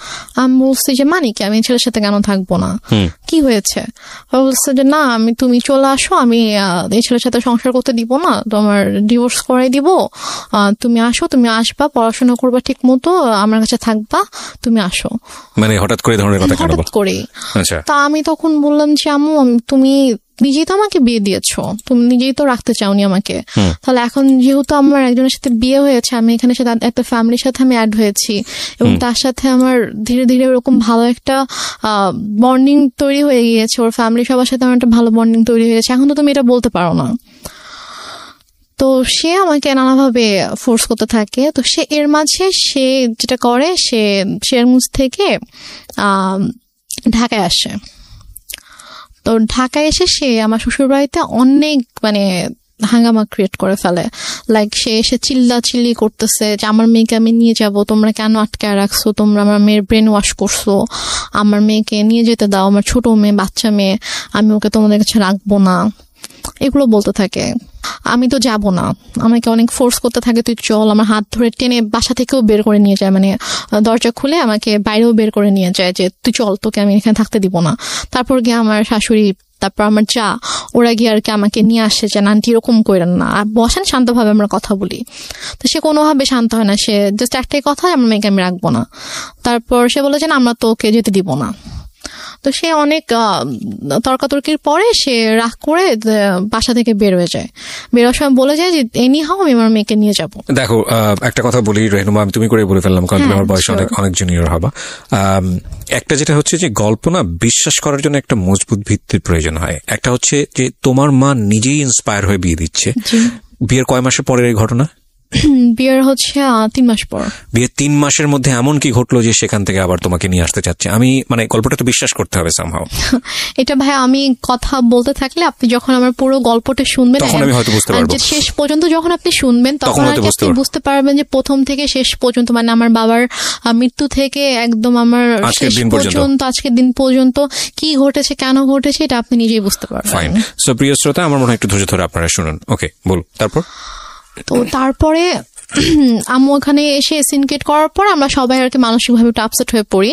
আমি বলছি যে মানে কি, আমি এই ছেলের সাথে কেন থাকবো না, কি হয়েছে? বলছে যে না, তুমি চলে আসো, আমি এই ছেলের সাথে সংসার করতে দিব না, তোমার ডিভোর্স করাই দিব, তুমি আসো, তুমি আসবা, পড়াশোনা করবা ঠিক মতো, আমার কাছে থাকবা, তুমি আসো। মানে হঠাৎ করে ধরনের কথা, হঠাৎ করে। তা আমি তখন বললাম যে আম্মু তুমি নিজেই তো আমাকে বিয়ে দিয়েছো, তুমি নিজেই তো রাখতে চাওনি আমাকে, তাহলে এখন যেহেতু আমার একজনের সাথে বিয়ে হয়েছে, আমি এখানে একটা ফ্যামিলির সাথে আমি অ্যাড হয়েছি এবং তার সাথে আমার ধীরে ধীরে ওরকম ভালো একটা বন্ডিং তৈরি হয়ে গিয়েছে, ওর ফ্যামিলি সবার সাথে আমার একটা ভালো বন্ডিং তৈরি হয়ে গেছে, এখন তো তুমি এটা বলতে পারো না। তো সে আমাকে নানাভাবে ফোর্স করতে থাকে। তো সে এর মাঝে সে যেটা করে, সে সিরাজগঞ্জ থেকে ঢাকায় আসে। তো ঢাকায় এসে সে আমার শ্বশুর বাড়িতে অনেক মানে হাঙ্গামা ক্রিয়েট করে ফেলে। লাইক সে এসে চিল্লি করতেছে যে আমার মেয়েকে আমি নিয়ে যাব, তোমরা কেন আটকায় রাখছো, তোমরা আমার মেয়ের ব্রেন ওয়াশ করছো, আমার মেয়েকে নিয়ে যেতে দাও, আমার ছোট মেয়ে, বাচ্চা মেয়ে, আমি ওকে তোমাদের কাছে রাখবো না, এগুলো বলতে থাকে। আমি তো যাব না, আমাকে অনেক ফোর্স করতে থাকে, তুই চল, আমার হাত ধরে টেনে বাসা থেকেও বের করে নিয়ে যায়, মানে দরজা খুলে আমাকে বাইরেও বের করে নিয়ে যায় যে তুই চল, তোকে আমি এখানে থাকতে দিব না। তারপর গিয়ে আমার শাশুড়ি, তারপর আমার যা, ওরা গিয়ে আর কি আমাকে নিয়ে আসে যে আন্টি এরকম করেন না, আর বসেন শান্তভাবে আমরা কথা বলি। তো সে কোনোভাবে শান্ত হয় না, সে জাস্ট একটাই কথা, আমার মেয়েকে আমি রাখবো না। তারপর সে বলে যে না, আমরা তো ওকে যেতে দিব না। তো সে অনেক তর্কাতর্কির পরে সে রাগ করে বাসা থেকে বের হয়ে যায়। বেরোর সময় বলে যায় যে এনি হাও আমি আমার মেয়েকে নিয়ে যাব। দেখো একটা কথা বলি রেহনুমা, আমি তুমি করে বলে ফেললাম কারণ তুমি আমার বয়সে অনেক জুনিয়র হবা। একটা যেটা হচ্ছে যে গল্প না বিশ্বাস করার জন্য একটা মজবুত ভিত্তির প্রয়োজন হয়। একটা হচ্ছে যে তোমার মা নিজেই ইন্সপায়ার হয়ে বিয়ে দিচ্ছে। বিয়ের কয় মাসের পরের এই ঘটনা? বিয়ের হচ্ছে 3 মাস পর। বিয়ের 3 মাসের মধ্যে এমন কি ঘটলো যে সেখান থেকে আবার তোমাকে নিয়ে আসতে চাচ্ছে? আমি মানে গল্পটা তো বিশ্বাস করতে হবে সামহাও। এটা ভাই আমি কথা বলতে থাকলে আপনি যখন আমার পুরো গল্পটা শুনবেন তখন আমি হয়তো বুঝতে পারবো, শেষ পর্যন্ত যখন আপনি শুনবেন তখন আপনি বুঝতে পারবেন যে প্রথম থেকে শেষ পর্যন্ত, মানে আমার বাবার মৃত্যু থেকে একদম আমার শেষ পর্যন্ত, আজকের দিন পর্যন্ত কি ঘটেছে, কেন ঘটেছে, এটা আপনি নিজেই বুঝতে পারবেন। ফাইন। সো প্রিয় শ্রোতা, আমার মনে হয় একটু ধৈর্য ধরে আপনারা শুনুন। ওকে, বল। তো তারপরে আম্মু ওখানে এসে সিনকেট করার পর আমরা সবাই আর কি মানসিকভাবে একটু আপসেট হয়ে পড়ি।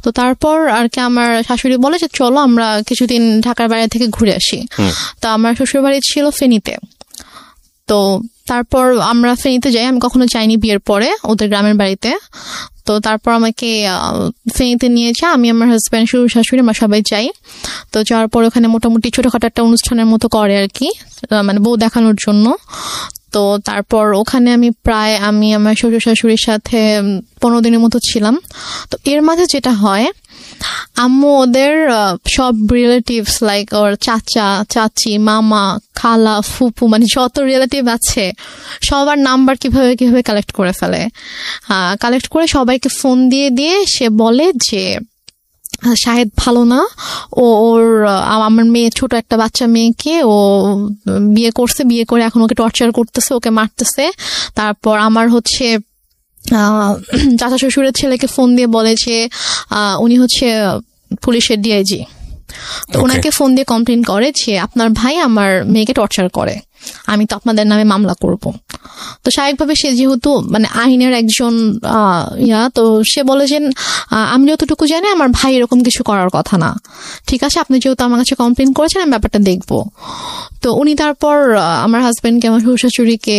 তো তারপর আর কি আমার শাশুড়ি বলে যে চলো আমরা কিছুদিন ঢাকার বাইরে থেকে ঘুরে আসি। তো আমার শ্বশুর বাড়ি ছিল ফেনীতে। তো তারপর আমরা ফেনীতে যাই, আমি কখনো যাইনি বিয়ের পরে ওদের গ্রামের বাড়িতে। তো তারপর আমাকে ফেনীতে নিয়ে যায়, আমি আমার হাজব্যান্ড, শ্বশুর শাশুড়ি, আমরা সবাই যাই। তো যাওয়ার পর ওখানে মোটামুটি ছোটখাটো একটা অনুষ্ঠানের মতো করে আর কি, মানে বউ দেখানোর জন্য। তো তারপর ওখানে আমি আমার শ্বশুর শাশুড়ির সাথে 15 দিনের মতো ছিলাম। তো এর মাঝে যেটা হয়, আম্মু ওদের সব রিলেটিভস লাইক ওর চাচা, চাচি, মামা, খালা, ফুপু, মানে যত রিলেটিভ আছে সবার নাম্বার কিভাবে কালেক্ট করে ফেলে। কালেক্ট করে সবাইকে ফোন দিয়ে সে বলে যে শাহেদ ভালো না, ওর আমার মেয়ে, ছোট একটা বাচ্চা মেয়েকে ও বিয়ে করছে, বিয়ে করে এখন ওকে টর্চার করতেছে, ওকে মারতেছে। তারপর আমার হচ্ছে চাচা শ্বশুরের ছেলেকে ফোন দিয়ে বলে যে উনি হচ্ছে পুলিশের ডিআইজি। তো ওনাকে ফোন দিয়ে কমপ্লেন করে যে আপনার ভাই আমার মেয়েকে টর্চার করে, আমি তো আপনাদের নামে মামলা করব। তো স্বাভাবিকভাবে সে যেহেতু মানে আইনের একজন তো সে বলে যে আমি যতটুকু জানি আমার ভাই এরকম কিছু করার কথা না, ঠিক আছে আপনি যেহেতু আমার কাছে কমপ্লেন করেছেন আমি ব্যাপারটা দেখবো। তো উনি তারপর আমার হাজবেন্ডকে, আমার শ্বশুর শাশুড়িকে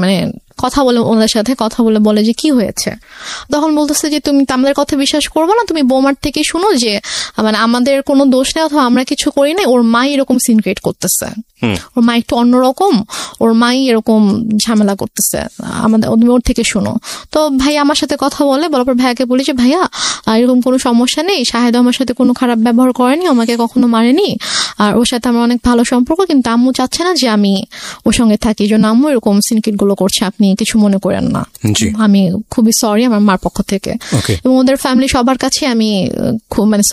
মানে কথা বলে, ওনাদের সাথে কথা বলে বলে যে কি হয়েছে। তখন বলতেছে যে তুমি আমাদের কথা বিশ্বাস করবো না, তুমি বৌমার থেকে শুনো যে মানে আমাদের কোনো দোষ নেই অথবা আমরা কিছু করি নাই, ওর মাই এরকম সিন ক্রিয়েট করতেছে, ওর মা একটু অন্যরকম, ওর মাই এরকম ঝামেলা করতেছে, আমাদের ওর থেকে শুনো। তো ভাই আমার সাথে কথা বলার পর ভাইয়াকে বলি যে ভাইয়া এরকম কোনো সমস্যা নেই, শাহেদ আমার সাথে কোনো খারাপ ব্যবহার করেনি, আমাকে কখনো মারেনি, আর ওর সাথে আমার অনেক ভালো সম্পর্ক, কিন্তু আম্মু চাচ্ছে না যে আমি ওর সঙ্গে থাকি, জন্য আম্মু এরকম সিনকেট গুলো করছে, আপনি কিছু মনে করেন না, আমি খুবই সরি আমার মার পক্ষ থেকে। এবং ওদের ফ্যামিলি সবার কাছে আমি খুব মানে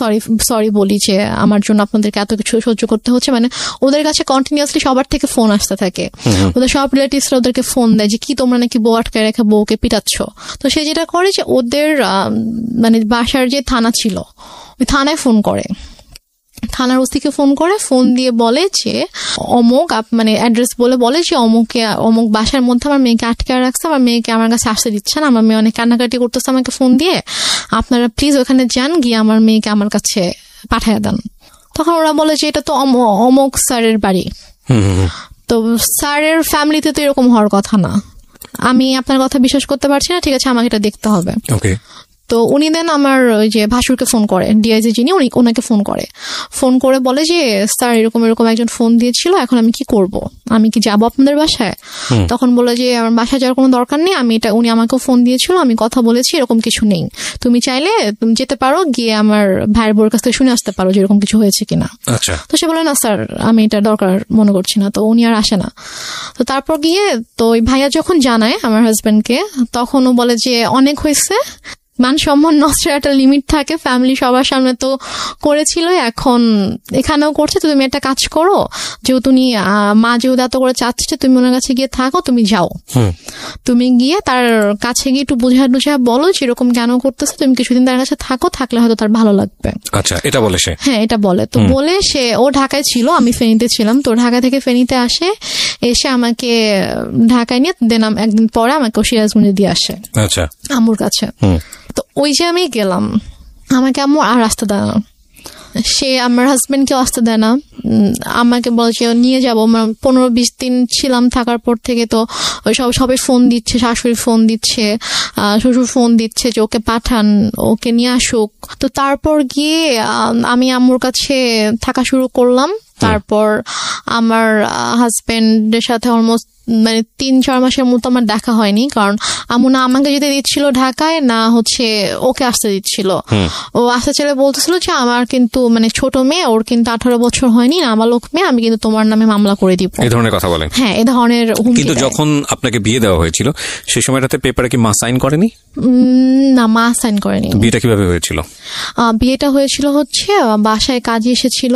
সরি বলি যে আমার জন্য আপনাদেরকে এত কিছু সহ্য করতে হচ্ছে। মানে ওদের কাছে কন্টিনিউয়াসলি সবার থেকে ফোন আসতে থাকে, ওদের সব রিলেটিভসরা ওদেরকে ফোন দেয় যে কি তোমরা নাকি বউ আটকায় রেখে বউকে পিটাচ্ছ। তো সে যেটা করে যে ওদের মানে বাসার যে থানা ছিল ওই থানায় ফোন করে, থানার ওসিকে ফোন করে, ফোন দিয়ে বলে যে অমুক মানে অ্যাড্রেস বলে যে অমুক বাসার মধ্যে আমার মেয়েকে আটকে রাখছে, আমার মেয়েকে আমার কাছে আসতে দিচ্ছে না, আমার মেয়ে অনেক কান্নাকাটি করতেছে আমাকে ফোন দিয়ে, আপনারা প্লিজ ওখানে যান, গিয়ে আমার মেয়েকে আমার কাছে পাঠিয়ে দেন। তখন ওরা বলে যে এটা তো অমুক স্যারের বাড়ি, তো স্যারের ফ্যামিলিতে তো এরকম হওয়ার কথা না, আমি আপনার কথা বিশ্বাস করতে পারছি না, ঠিক আছে আমাকে এটা দেখতে হবে। তো উনি দেন আমার ওই যে ভাসুরকে ফোন করে, ডিআইজি যিনি ওনাকে ফোন করে বলে যে স্যার এরকম একজন ফোন দিয়েছিল, এখন আমি কি করব, আমি কি যাবো আপনাদের বাসায়? তখন বলে যে আমার বাসায় যাওয়ার কোনো দরকার নেই, উনি আমাকেও ফোন দিয়েছিল, আমি কথা বলেছি, এরকম কিছু নেই, তুমি চাইলে তুমি যেতে পারো, গিয়ে আমার ভাইয়ের বোর কাছ থেকে শুনে আসতে পারো যে এরকম কিছু হয়েছে কিনা। তো সে বলে না স্যার আমি এটা দরকার মনে করছি না, তো উনি আর আসে না। তো তারপর গিয়ে তো ওই ভাইয়া যখন জানায় আমার হাজবেন্ডকে, তখন ও বলে যে অনেক হয়েছে, মান সম্মান নষ্টের একটা লিমিট থাকে, ফ্যামিলি সবার সামনে তো করেছিল, এখন এখানেও করছে। তুমি একটা কাজ করো, যেহেতু মা যেহেতু এত করে চাচ্ছে তুমি ওনার কাছে গিয়ে থাকো, তুমি যাও, তুমি গিয়ে তার কাছে গিয়ে একটু বোঝা বলো যেরকম কেন করতেছে, তুমি কিছুদিন তার কাছে থাকো, থাকলে হয়তো তার ভালো লাগবে। আচ্ছা, এটা বলে সে? হ্যাঁ, এটা বলে। তো বলে সে, ও ঢাকায় ছিল, আমি ফেনীতে ছিলাম, তো ঢাকা থেকে ফেনীতে আসে, এসে আমাকে ঢাকায় নিয়ে দেন একদিন পরে আমাকে সিরাজগঞ্জে দিয়ে আসে। আচ্ছা, আম্মুর কাছে। তো ওই যে আমি গেলাম, আমাকে আম্মু আর রাস্তা দেয় না, সে আমার হাজবেন্ডকে আসতে দেয় না, আমাকে বলে যে নিয়ে যাবো। 15-20 দিন ছিলাম, থাকার পর থেকে তো সবাই ফোন দিচ্ছে, শাশুড়ি ফোন দিচ্ছে, শ্বশুর ফোন দিচ্ছে যে ওকে পাঠান, ওকে নিয়ে আসুক। তো তারপর গিয়ে আমি আম্মুর কাছে থাকা শুরু করলাম। তারপর আমার হাজবেন্ডের সাথে অলমোস্ট 3-4 মাসের মতো আমার দেখা হয়নি, কারণ আম্মু না আমাকে যেতে দিচ্ছিল ঢাকায়, না ওকে আসতে দিচ্ছিল। ও আসতে চাইলে বলতেছিল যে আমার কিন্তু ছোট মেয়ে, ওর কিন্তু 18 বছর হয়নি, না আমার লোক মেয়ে, আমি কিন্তু তোমার নামে মামলা করে দিব, এই ধরনের কথা বলে। হ্যাঁ, এই ধরনের হুমকি। কিন্তু যখন আপনাকে বিয়ে দেওয়া হয়েছিল সেই সময়টাতে পেপারে কি মা সাইন করেনি? না, মা সাইন করেনি। বিয়েটা কিভাবে হয়েছিল? বিয়েটা হয়েছিল বাসায় কাজী এসেছিল,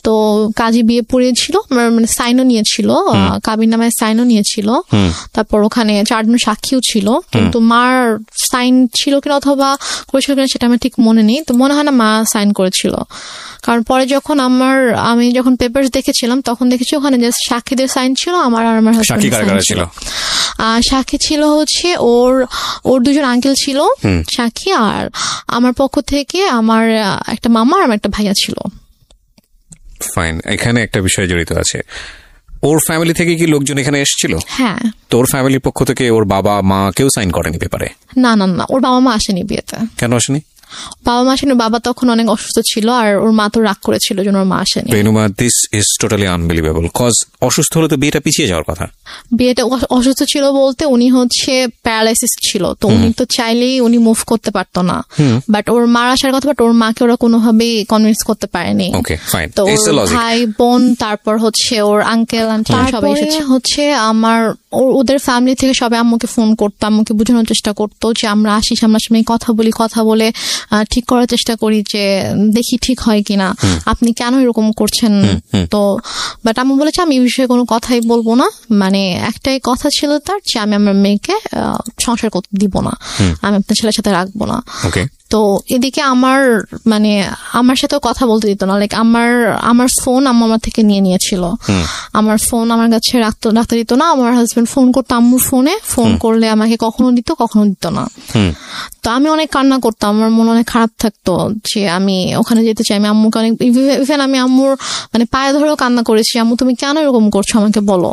তো কাজী বিয়ে পড়িয়েছিল, সাইনও নিয়েছিল, কাবির নামে সাইনও নিয়েছিল। তারপর ওখানে 4 জন সাক্ষীও ছিল, কিন্তু মার সাইন ছিল কিনা অথবা করেছিল কিনা সেটা আমার ঠিক মনে নেই। তো মনে হয় না মা সাইন করেছিল, কারণ পরে যখন আমি যখন পেপারস দেখেছিলাম তখন দেখেছি ওখানে জাস্ট সাক্ষীদের সাইন ছিল, আমার আর আমার হাজবেন্ডের সাইন ছিল। সাক্ষী ছিল ওর 2 জন আঙ্কেল ছিল সাক্ষী, আর আমার পক্ষ থেকে আমার একটা মামা আর আমার একটা ভাইয়া ছিল। ফাইন, এখানে একটা বিষয় জড়িত আছে। ওর ফ্যামিলি থেকে কি লোকজন এখানে এসেছিল? হ্যাঁ। তো ওর ফ্যামিলির পক্ষ থেকে ওর বাবা মা কেউ সাইন করেনি পেপারে? না, ওর বাবা মা আসেনি বিয়েতে। কেন আসেনি? বাবা মা আসেনি, বাবা তখন অনেক অসুস্থ ছিল, আর ওর মা তো রাগ করেছিল জন্য ওর মা আসেনি। Renuma, this is totally unbelievable, cause অসুস্থ হলে তো বিয়েটা পিছিয়ে যাওয়ার কথা। বিয়েটা অসুস্থ ছিল বলতে উনি প্যারালাইসিস ছিল, তো উনি তো চাইলেই উনি মুভ করতে পারতো না, বাট ওর মার আসার কথা, বাট ওর মাকে ওরা কোনোভাবেই কনভিন্স করতে পারেনি। তো ওর ভাই বোন, তারপর ওর আঙ্কেল আন্টি সবাই এসেছে। আমার ওদের ফ্যামিলি থেকে সবাই আম্মুকে ফোন করতো, আম্মুকে বোঝানোর চেষ্টা করতো যে আমরা আসি, সামনাসামনি কথা বলে ঠিক করার চেষ্টা করি, যে দেখি ঠিক হয় কিনা, আপনি কেন এরকম করছেন। তো বাট আম্মু বলেছে আমি এই বিষয়ে কোনো কথাই বলবো না, একটাই কথা ছিল তার, যে আমি আমার মেয়েকে সংসার করতে দিব না, আমি আপনার ছেলের সাথে রাখবো না। তো এদিকে আমার সাথেও কথা বলতে দিত না, লাইক আমার ফোন আম্মু আমার থেকে নিয়েছিল, আমার ফোন আমার কাছে রাখতে দিত না। আমার হাজবেন্ড ফোন করতো আম্মুর ফোনে, ফোন করলে আমাকে কখনো দিত কখনো দিত না। তো আমি অনেক কান্না করতাম, আমার মন অনেক খারাপ থাকতো যে আমি ওখানে যেতে চাই। আমি আম্মুকে অনেক, ইভেন আমি আম্মুর পায়ে ধরেও কান্না করেছি, আম্মু তুমি কেন এরকম করছো আমাকে বলো।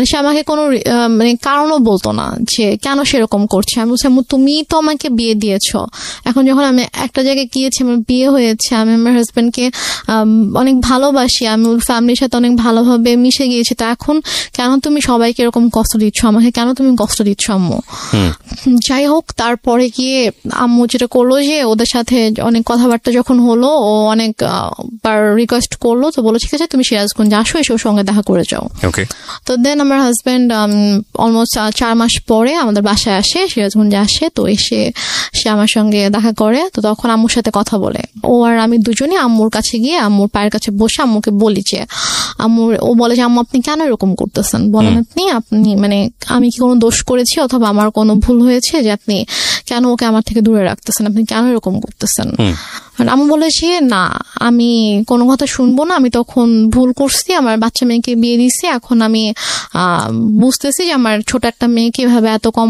সে আমাকে কোনো কারণও বলতো না যে কেন সেরকম করছে। আমি বলছি আম্মু তুমি তো আমাকে বিয়ে দিয়েছো, এখন যখন আমি একটা জায়গায় গিয়েছি, আমার বিয়ে হয়েছে, আমি আমার হাজবেন্ডকে অনেক ভালোবাসি, আমি ওর ফ্যামিলির সাথে অনেক ভালোভাবে মিশে গিয়েছি, তো এখন কেন তুমি সবাইকে এরকম কষ্ট দিচ্ছ, আমাকে কেন তুমি কষ্ট দিচ্ছ আম্মু। যাই হোক, তারপরে গিয়ে আম্মু যেটা করলো যে ওদের সাথে অনেক কথাবার্তা যখন হলো, ও অনেক বার রিকোয়েস্ট করলো, তো বলো ঠিক আছে তুমি সিরাজগঞ্জ আসো, এসে ওর সঙ্গে দেখা করে যাও। তো দেন আমার হাজবেন্ড অলমোস্ট 4 মাস পরে আমাদের বাসায় আসে, সিরাজগঞ্জে আসে। তো এসে সে আমার সঙ্গে দেখা করে, তো তখন আম্মুর সাথে কথা বলে। ও আর আমি দুজনই আম্মুর কাছে গিয়ে আম্মুর পায়ের কাছে বসে আম্মুকে বলি যে ও বলে যে আম্মু আপনি কেন এরকম করতেছেন, বলেন আপনি আমি কি কোনো দোষ করেছি অথবা আমার কোনো ভুল হয়েছে যে আপনি কেন ওকে আমার থেকে দূরে রাখতেছেন, আপনি কেন এরকম করতেছেন। আম্মু বলেছে না আমি কোনো কথা শুনবো না, আমি তখন ভুল করছি, আমার বাচ্চা মেয়েকে বিয়ে দিছি, এখন আমি বুঝতেছি যে আমার ছোট একটা মেয়েকে এভাবে এত কম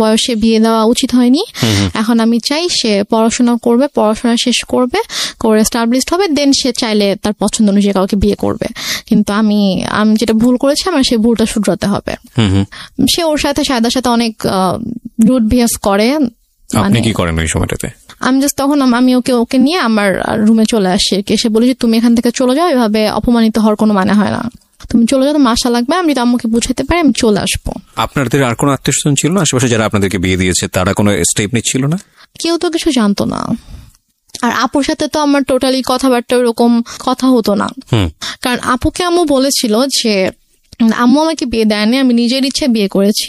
বয়সে বিয়ে দেওয়া উচিত হয়নি। এখন আমি চাই সে পড়াশোনা করবে, পড়াশোনা শেষ করবে, করে এস্টাবলিশড হবে, দেন সে চাইলে তার পছন্দ অনুযায়ী কাউকে বিয়ে করবে, কিন্তু আমি যেটা ভুল করেছি আমার সেই ভুলটা শুধরাতে হবে। সে ওর সাথে সায়দার সাথে অনেক রুড বিহেভ করে। আপনি কি করেন ওই সময়টাতে? আমি জাস্ট তখন আমি ওকে নিয়ে আমার রুমে চলে আসি, এসে বলি যে তুমি এখান থেকে চলে যাও, এভাবে অপমানিত হওয়ার কোনো মানে হয় না, তুমি চলে যাও, তোমার আশা লাগবে, আমি যদি আম্মুকে বুঝাতে পারি আমি চলে আসবো। আপনাদের আর কোনো আত্মীয়স্বজন ছিল না আশেপাশে যারা আপনাদেরকে বিয়ে দিয়েছে, তারা কোনো স্টেপ নিচ্ছিল না? কেউ তো কিছু জানতো না, আর আপুর সাথে তো আমার টোটালি কথাবার্তা ওরকম কথা হতো না, কারণ আপুকে আম্মু বলেছিল যে আম্মু আমাকে বিয়ে দেয়নি, আমি নিজের ইচ্ছে বিয়ে করেছি।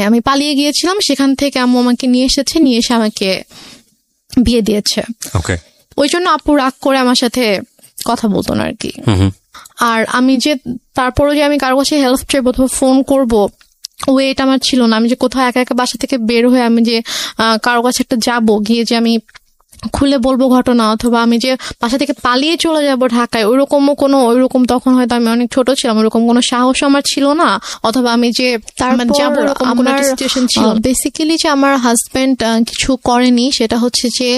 আমি পালিয়ে গিয়েছিলাম, সেখান থেকে আম্মু আমাকে নিয়ে এসে আমাকে বিয়ে দিয়েছে। ওই জন্য আপু রাগ করে আমার সাথে কথা বলতো না আর কি। আর আমি যে তারপরও যে আমি কারো কাছে হেল্প চাইবো অথবা ফোন করবো, ওয়েট আমার ছিল না। আমি যে কোথাও একা একা বাসা থেকে বের হয়ে আমি যে কারো কাছে একটা যাবো, গিয়ে যে আমি খুলে বলবো ঘটনা, অথবা আমি যে বাসা থেকে পালিয়ে চলে যাব ঢাকায়, ওইরকম তখন হয়তো আমি অনেক ছোট ছিলাম, ওইরকম কোনো সাহস আমার ছিল না, অথবা আমি যে যাবো আমার সিচুয়েশন ছিল। বেসিক্যালি যে আমার হাজবেন্ড কিছু করেনি, সেটা হচ্ছে যে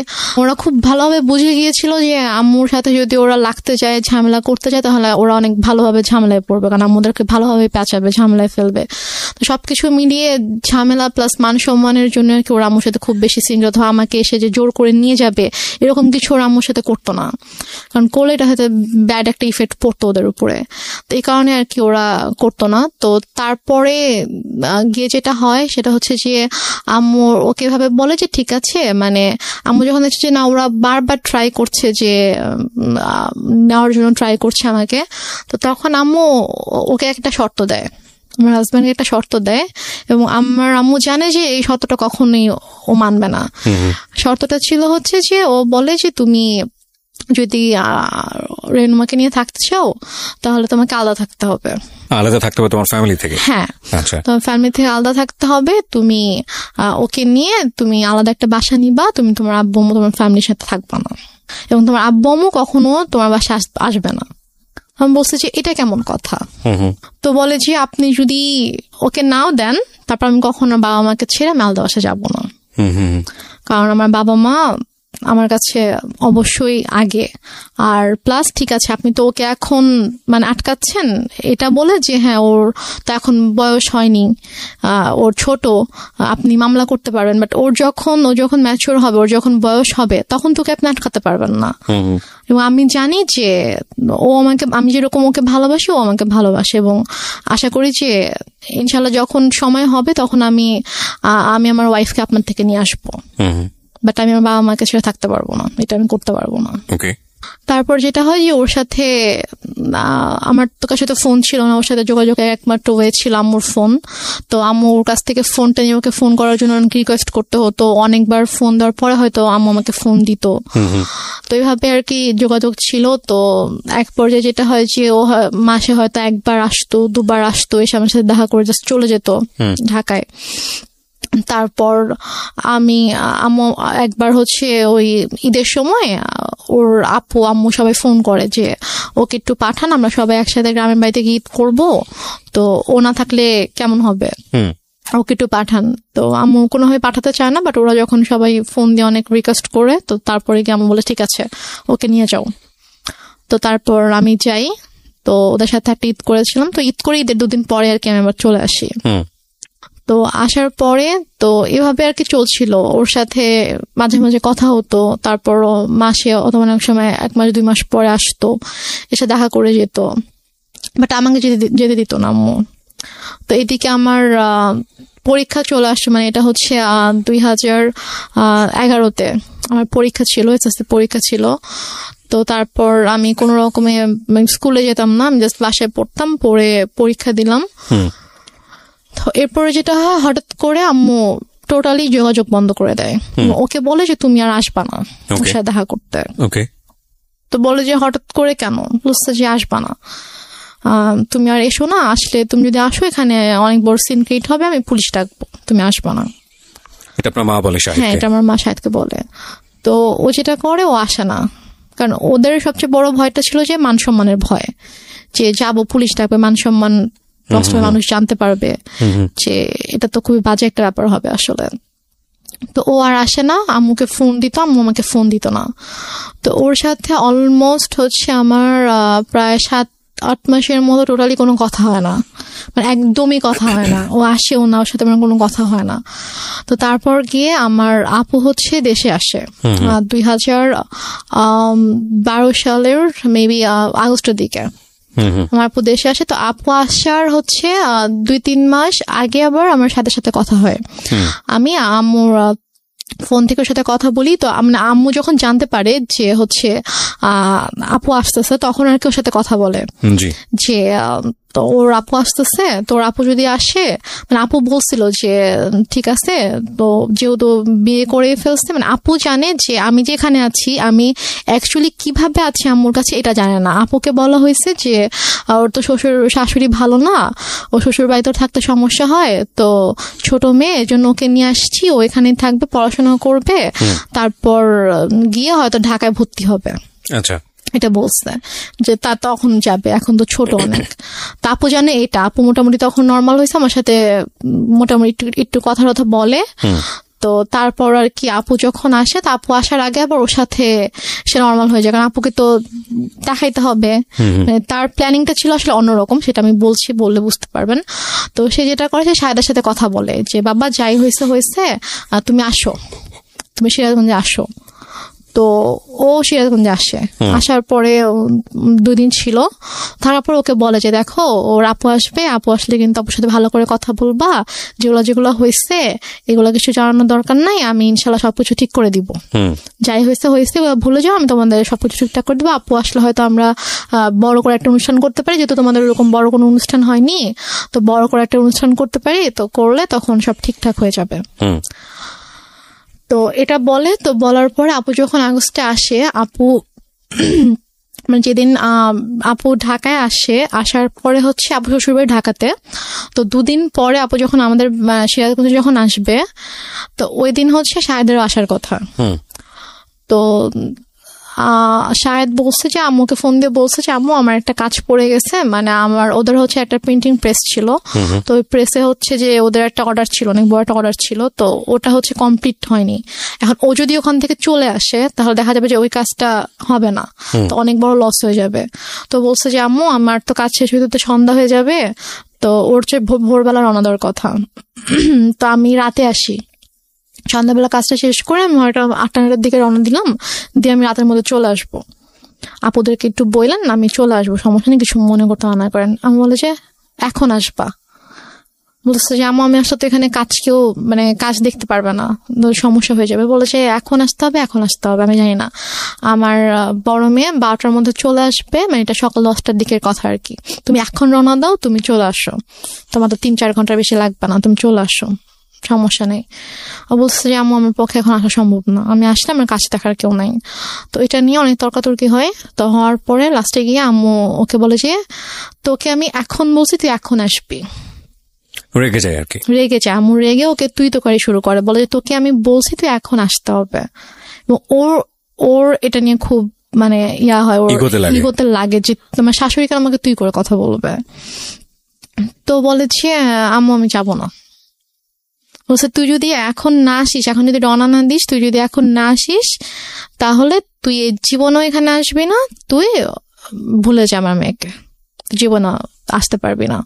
ওরা খুব ভালোভাবে বুঝে গিয়েছিল যে আম্মুর সাথে যদি ওরা লাগতে যায়, ঝামেলা করতে যায়, তাহলে ওরা অনেক ভালোভাবে ঝামেলায় পড়বে, কারণ আম্মুদেরকে ভালোভাবে পেঁচাবে, ঝামেলায় ফেলবে। তো সবকিছু মিলিয়ে ঝামেলা প্লাস মান সম্মানের জন্য আর কি ওরা আম্মুর সাথে খুব বেশি সিন, অথবা আমাকে এসে যে জোর করে নিয়ে যাবে এরকম কিছু ওরা আম্মুর সাথে করতো না, কারণ করলে এটা হয়তো ব্যাড একটা ইফেক্ট পড়তো ওদের উপরে। তো এই কারণে আর কি ওরা করতো না। তো তারপরে গিয়ে যেটা হয় সেটা হচ্ছে যে আম্মু ওকে ভাবে বলে যে ঠিক আছে, আম্মু যখন দেখছে যে না ওরা বারবার ট্রাই করছে, যে নেওয়ার জন্য ট্রাই করছে আমাকে, তো তখন আম্মু ওকে একটা শর্ত দেয়, আমার হাজব্যান্ডকে একটা শর্ত দেয়, এবং আমার আম্মু জানে যে এই শর্তটা কখনোই ও মানবে না। শর্তটা ছিল হচ্ছে যে ও বলে যে তুমি যদি রেনুমাকে নিয়ে থাকতে চাও তাহলে তোমাকে আলাদা থাকতে হবে, তোমার ফ্যামিলি থেকে। হ্যাঁ, তোমার ফ্যামিলি থেকে আলাদা থাকতে হবে, তুমি ওকে নিয়ে তুমি আলাদা একটা বাসা নিবা, তুমি তোমার আব্বু আম্মু তোমার ফ্যামিলির সাথে থাকবা না, এবং তোমার আব্বু আম্মু কখনো তোমার বাসায় আসবে না। আমি বলছি যে এটা কেমন কথা? তো বলে যে আপনি যদি ওকে নাও দেন, তারপর আমি কখনো বাবা মাকে ছেড়ে আমি আলাদা বাসায় যাবো না, কারণ আমার বাবা মা আমার কাছে অবশ্যই আগে। আর প্লাস ঠিক আছে, আপনি তো ওকে এখন আটকাচ্ছেন এটা বলে যে হ্যাঁ ওর তো এখন বয়স হয়নি, ওর ছোট, আপনি মামলা করতে পারবেন, বাট ও যখন ম্যাচিওর হবে, ওর যখন বয়স হবে, তখন তোকে আপনি আটকাতে পারবেন না। এবং আমি জানি যে আমি যেরকম ওকে ভালোবাসি, ও আমাকে ভালোবাসে, এবং আশা করি যে ইনশাল্লাহ যখন সময় হবে তখন আমি আমার ওয়াইফকে আপনার থেকে নিয়ে আসবো, বাট আমি আমার বাবা মাকে ছেড়ে থাকতে পারবো না, এটা আমি করতে পারবো না। তারপর যেটা হয় যে ওর সাথে আমার তো কাছে তো ফোন ছিল না, ওর সাথে যোগাযোগের একমাত্র ওয়ে ছিল আম্মুর ফোন। তো আম্মু ওর কাছ থেকে ফোনটা নিয়ে ওকে ফোন করার জন্য অনেক রিকোয়েস্ট করতে হতো, অনেকবার ফোন দেওয়ার পরে হয়তো আম্মু আমাকে ফোন দিত। তো এইভাবে আর কি যোগাযোগ ছিল। তো এক পর্যায়ে যেটা হয় যে ও মাসে হয়তো একবার আসতো, দুবার আসতো, এসে আমার সাথে দেখা করে জাস্ট চলে যেত ঢাকায়। তারপর আম্মু একবার হচ্ছে ওই ঈদের সময় ওর আপু আম্মু সবাই ফোন করে যে ওকে একটু পাঠান, আমরা সবাই একসাথে গ্রামের বাড়িতে গিয়ে ঈদ করবো, তো ও না থাকলে কেমন হবে, ওকে একটু পাঠান। তো আম্মু কোনোভাবে পাঠাতে চায় না, বাট ওরা যখন সবাই ফোন দিয়ে অনেক রিকোয়েস্ট করে, তো তারপরে গিয়ে আম্মু বলে ঠিক আছে ওকে নিয়ে যাও। তো তারপর আমি যাই, তো ওদের সাথে একটা ঈদ করেছিলাম। তো ঈদ করে ঈদের 2 দিন পরে আর কি আমি আবার চলে আসি। তো আসার পরে তো এভাবে আর কি চলছিল, ওর সাথে মাঝে মাঝে কথা হতো, তারপর মাসে অথবা অনেক সময় 1 মাস 2 মাস পরে আসতো, এসে দেখা করে যেত, বাট আমাকে যেতে দিত না আম্মু। তো এদিকে আমার পরীক্ষা চলে আসছে, এটা হচ্ছে 2011-তে আমার পরীক্ষা ছিল, এসএসসি পরীক্ষা ছিল। তো তারপর আমি কোনো রকমে স্কুলে যেতাম না, আমি জাস্ট বাসায় পড়তাম, পড়ে পরীক্ষা দিলাম। তো এরপরে যেটা হয়, হঠাৎ করে আম্মু টোটালি যোগাযোগ বন্ধ করে দেয়। ওকে বলে যে তুমি আর আসবা না ওর সাথে দেখা করতে। তো বলে যে হঠাৎ করে কেন? বুঝতে যে আসবা না, তুমি আর এসো না, আসলে তুমি যদি আসো এখানে অনেক বড় সিন ক্রিয়েট হবে, আমি পুলিশ ডাকবো, তুমি আসবা না। এটা আপনার মা বলে? হ্যাঁ, এটা আমার মা শাহিদকে বলে। তো ও যেটা করে, ও আসে না, কারণ ওদের সবচেয়ে বড় ভয়টা ছিল যে মান সম্মানের ভয়, যে যাবো পুলিশ ডাকবে, মান সম্মান নষ্ট হয়ে মানুষ জানতে পারবে, যে এটা তো খুবই বাজে একটা ব্যাপার হবে আসলে। তো ও আর আসে না, আম্মুকে ফোন দিত, আম্মু আমাকে ফোন দিত না। তো ওর সাথে অলমোস্ট হচ্ছে আমার প্রায় 7-8 মাসের মতো টোটালি কোনো কথা হয় না, একদমই কথা হয় না। ও আসেও না, ওর সাথে আমার কোনো কথা হয় না। তো তারপর গিয়ে আমার আপু হচ্ছে দেশে আসে 2012 সালের মেবি আগস্টের দিকে আমার আপু দেশে আসে। তো আপু আসার হচ্ছে 2-3 মাস আগে আবার আমার সাথে সাথে কথা হয়। আমি আম্মুর ফোন থেকে ওর সাথে কথা বলি। তো আম্মু যখন জানতে পারে যে হচ্ছে আপু আসতেছে, তখন আর কি ওর সাথে কথা বলে যে তো ওর আপু আসতেছে, তো ওর আপু যদি আসে, মানে আপু বলছিল যে ঠিক আছে, তো যেহেতু বিয়ে করে ফেলছে, মানে আপু জানে যে আমি যেখানে আছি আমি অ্যাকচুয়ালি কিভাবে আছি আম্মুর কাছে এটা জানে না। আপুকে বলা হয়েছে যে ওর তো শ্বশুর শাশুড়ি ভালো না, ও শ্বশুর বাড়িতে থাকতে সমস্যা হয়, তো ছোট মেয়ে এজন্য ওকে নিয়ে আসছি, ও এখানেই থাকবে, পড়াশোনা করবে, তারপর গিয়ে হয়তো ঢাকায় ভর্তি হবে। আচ্ছা, এটা বলছে যে তা তখন যাবে, এখন তো ছোট অনেক। তা আপু জানে এটা, আপু মোটামুটি তখন নর্মাল হয়েছে, আমার সাথে মোটামুটি একটু কথা বলে। তো তারপর আর কি আপু যখন আসে, তা আপু আসার আগে আবার ওর সাথে সে নর্মাল হয়ে যায়, কারণ আপুকে তো দেখাইতে হবে। তার প্ল্যানিংটা ছিল আসলে অন্যরকম, সেটা আমি বললে বুঝতে পারবেন। তো সে যেটা করে, সে শাহেদার সাথে কথা বলে যে বাবা যাই হয়েছে তুমি আসো, তুমি সিরাজগঞ্জে আসো। তো ও সিরাজগঞ্জে আসে, আসার পরে 2 দিন ছিল, থাকার পর ওকে বলে যে দেখো ওর আপু আসবে, আপু আসলে কিন্তু আপুর সাথে ভালো করে কথা বলবা, যেগুলো হয়েছে এগুলো কিছু জানানোর দরকার নাই, আমি ইনশাল্লাহ সবকিছু ঠিক করে দিব, যাই হয়েছে ভুলে যাও, আমি তোমাদের সবকিছু ঠিকঠাক করে দিবো। আপু আসলে হয়তো আমরা বড় করে একটা অনুষ্ঠান করতে পারি, যেহেতু তোমাদের ওরকম বড় কোনো অনুষ্ঠান হয়নি, তো বড় করে একটা অনুষ্ঠান করতে পারি, তো করলে তখন সব ঠিকঠাক হয়ে যাবে। তো এটা বলে, তো বলার পরে আপু যখন আগস্টে আসে, আপু মানে যেদিন আপু ঢাকায় আসে, আসার পরে হচ্ছে আপু শ্বশুরবাড়ি ঢাকাতে, তো 2 দিন পরে আপু যখন আমাদের সিরাজগঞ্জে যখন আসবে, তো ওই দিন হচ্ছে শাহেদেরও আসার কথা। তো শাহেদ বলছে যে আম্মুকে ফোন দিয়ে বলছে যে আম্মু আমার একটা কাজ পড়ে গেছে, মানে ওদের হচ্ছে একটা প্রিন্টিং প্রেস ছিল, তো ওই প্রেসে হচ্ছে যে ওদের একটা অর্ডার ছিল, অনেক বড় একটা অর্ডার ছিল, তো ওটা হচ্ছে কমপ্লিট হয়নি। এখন ও যদি ওখান থেকে চলে আসে তাহলে দেখা যাবে যে ওই কাজটা হবে না, তো অনেক বড় লস হয়ে যাবে। তো বলছে যে আম্মু আমার তো কাজ শেষ হইতে তো সন্ধ্যা হয়ে যাবে, তো ওর চেয়ে ভোরবেলা রওনা দেওয়ার কথা, তো আমি রাতে আসি, সন্ধ্যাবেলা কাজটা শেষ করে আমি হয়তো 8-9টার দিকে রওনা দিলাম, দিয়ে আমি রাতের মধ্যে চলে আসবো। আপুদেরকে একটু বললেন আমি চলে আসবো, সমস্যা নেই, কিছু মনে করতে মানা করেন। আমি বলে যে এখন আসবা, বলছে যে আমি আসলে তো এখানে কাজ দেখতে পারবে না, সমস্যা হয়ে যাবে। বলেছে এখন আসতে হবে, আমি জানি না, আমার বড় মেয়ে 12টার মধ্যে চলে আসবে, মানে এটা সকাল 10টার দিকের কথা আর কি, তুমি এখন রওনা দাও, তুমি চলে আসো, তোমার তো 3-4 ঘন্টার বেশি লাগবে না, তুমি চলে আসো, সমস্যা নেই। ও বলছে যে আম্মু আমার পক্ষে এখন আসা সম্ভব না, আমি আসলে আমার কাছে দেখার কেউ নাই। তো এটা নিয়ে অনেক তর্কাতর্কি হয়। তো হওয়ার পরে লাস্টে গিয়ে আম্মু ওকে বলে যে তোকে আমি এখন বলছি তুই এখন আসবি, রেগে যায় আর কি, রেগে যায়। আম্মু রেগে ওকে তুই তো করি শুরু করে, বলে যে তোকে আমি বলছি তুই এখন আসতে হবে। এবং ওর এটা নিয়ে খুব মানে হয়, ওর ইগোতে লাগে যে তোমার শাশুড়িকে আমাকে তুই করে কথা বলবে। তো বলেছে আম্মু আমি যাবো না, বলছে তুই যদি এখন না আসিস, এখন যদি রওনা না দিস, তুই যদি এখন না আসিস তাহলে তুই জীবনও এখানে আসবি না, তুই ভুলে যা আমার মেয়েকে, জীবনে আসতে পারবি না,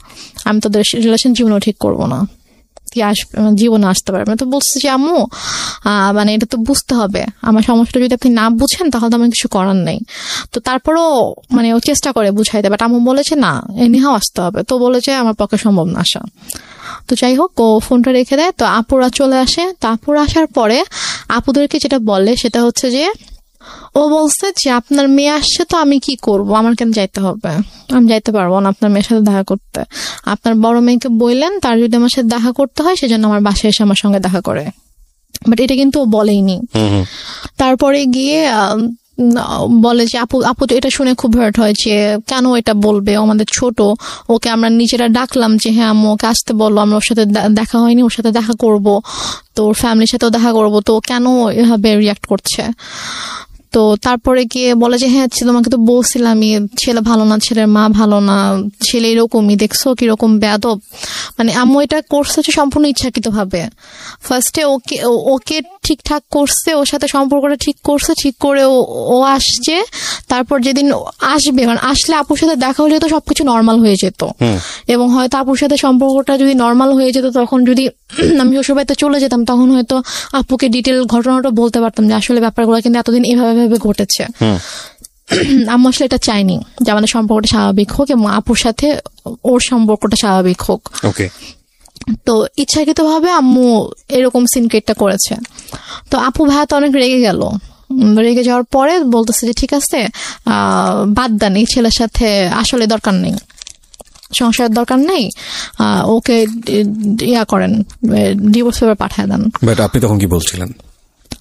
আমি তোদের রিলেশন জীবনও ঠিক করবো না, তুই জীবনে আসতে পারবি না। তো বলছে যে আম্মু মানে এটা তো বুঝতে হবে, আমার সমস্যাটা যদি আপনি না বুঝেন তাহলে তো আমার কিছু করার নেই। তো তারপরও মানে ও চেষ্টা করে বুঝাইতে, বাট আম্মু বলেছে না এনিহাও আসতে হবে। তো বলেছে আমার পক্ষে সম্ভব না আসা। তো যাই হোক ও ফোনটা রেখে দেয়। তো আপুরা চলে আসে। তো আপুরা আসার পরে আপুদেরকে যেটা বলে সেটা হচ্ছে যে ও বলছে যে আপনার মেয়ে আসছে, তো আমি কি করব, আমার কেন যাইতে হবে, আমি যাইতে পারবো না আপনার মেয়ের সাথে দেখা করতে। আপনার বড় মেয়েকে বললেন তার যদি আমার সাথে দেখা করতে হয় সেজন্য আমার বাসায় এসে আমার সঙ্গে দেখা করে, বাট এটা কিন্তু ও বলেইনি। তারপরে গিয়ে বলে যে আপু তো এটা শুনে খুব হার্ট হয় যে কেন এটা বলবে, আমাদের ছোট, ওকে আমরা নিজেরা ডাকলাম যে হ্যাঁ আম্মু ওকে আসতে বললো, আমরা ওর সাথে দেখা হয়নি, ওর সাথে দেখা করব, তো ওর ফ্যামিলির সাথেও দেখা করব, তো কেন এভাবে রিয়াক্ট করছে। তো তারপরে গিয়ে বলে যে হ্যাঁ তোমাকে তো বলছিলামই ছেলে ভালো না, ছেলের মা ভালো না, ছেলে এরকমই, দেখছো কিরকম বেয়াদব। মানে আম্মু এটা করছে সম্পূর্ণ ইচ্ছাকৃত ভাবে। ফার্স্টে ওকে ঠিকঠাক করছে, ওর সাথে সম্পর্কটা ঠিক করছে, ঠিক করে ও আসছে। তারপর যেদিন আসবে, মানে আসলে আপুর সাথে দেখা হলে তো সবকিছু নর্মাল হয়ে যেত, এবং হয়তো আপুর সাথে সম্পর্কটা যদি নর্মাল হয়ে যেত, তখন যদি আমি শ্বশুরবাড়িতে চলে যেতাম তখন হয়তো আপুকে ডিটেল ঘটনাটা বলতে পারতাম যে আসলে ব্যাপারগুলো কিন্তু এতদিন এভাবে ঘটেছে। আম্মু আসলে এটা চাইনি যে আমাদের সম্পর্কটা স্বাভাবিক হোক এবং আপুর সাথে ওর সম্পর্কটা স্বাভাবিক হোক। তো ইচ্ছাকৃতভাবে আম্মু এরকম সিনক্রেটটা করেছে। তো আপু ভাইয়া তো অনেক রেগে গেল। রেগে যাওয়ার পরে বলতেছে যে ঠিক আছে বাদ দেন, এই ছেলের সাথে আসলে দরকার নেই, সংসারের দরকার নেই, ওকে ইয়া করেন, ডিভোর্স পেপার পাঠিয়ে দেন। বাট আপনি তখন কি বলছিলেন?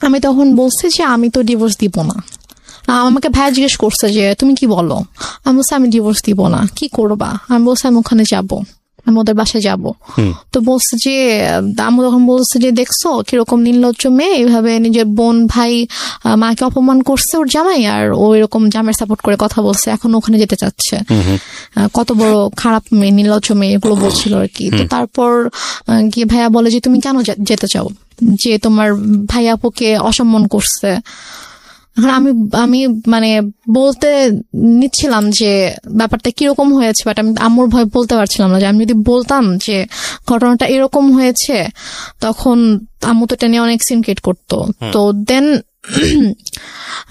আমি তখন বলছি যে আমি তো ডিভোর্স দিব না। আমাকে ভাইয়া জিজ্ঞেস করছে যে তুমি কি বলো, আমি বলছি আমি ডিভোর্স দিব না। কি করবা? আমি বলছি আমি ওখানে যাবো, আমি ওদের বাসায় যাবো। তো বলছে যে আমি তখন বলছে যে দেখছো কিরকম নির্লজ্জ মেয়ে, এইভাবে নিজের বোন ভাই মাকে অপমান করছে ওর জামাই, আর ও এরকম জামাইয়ের সাপোর্ট করে কথা বলছে, এখন ওখানে যেতে চাচ্ছে, কত বড় খারাপ মেয়ে, নির্লজ্জ মেয়ে, এগুলো বলছিল আর কি। তো তারপর গিয়ে ভাইয়া বলে যে তুমি কেন যেতে চাও, যে তোমার ভাই আপুকে অসম্মান করছে। এখন আমি মানে বলতে নিচ্ছিলাম যে ব্যাপারটা কিরকম হয়েছে, বাট আমি আম্মুর ভয় বলতে পারছিলাম না, যে আমি যদি বলতাম যে ঘটনাটা এরকম হয়েছে তখন আম্মু তো এটা নিয়ে অনেক সিনক্রেট করতো। তো দেন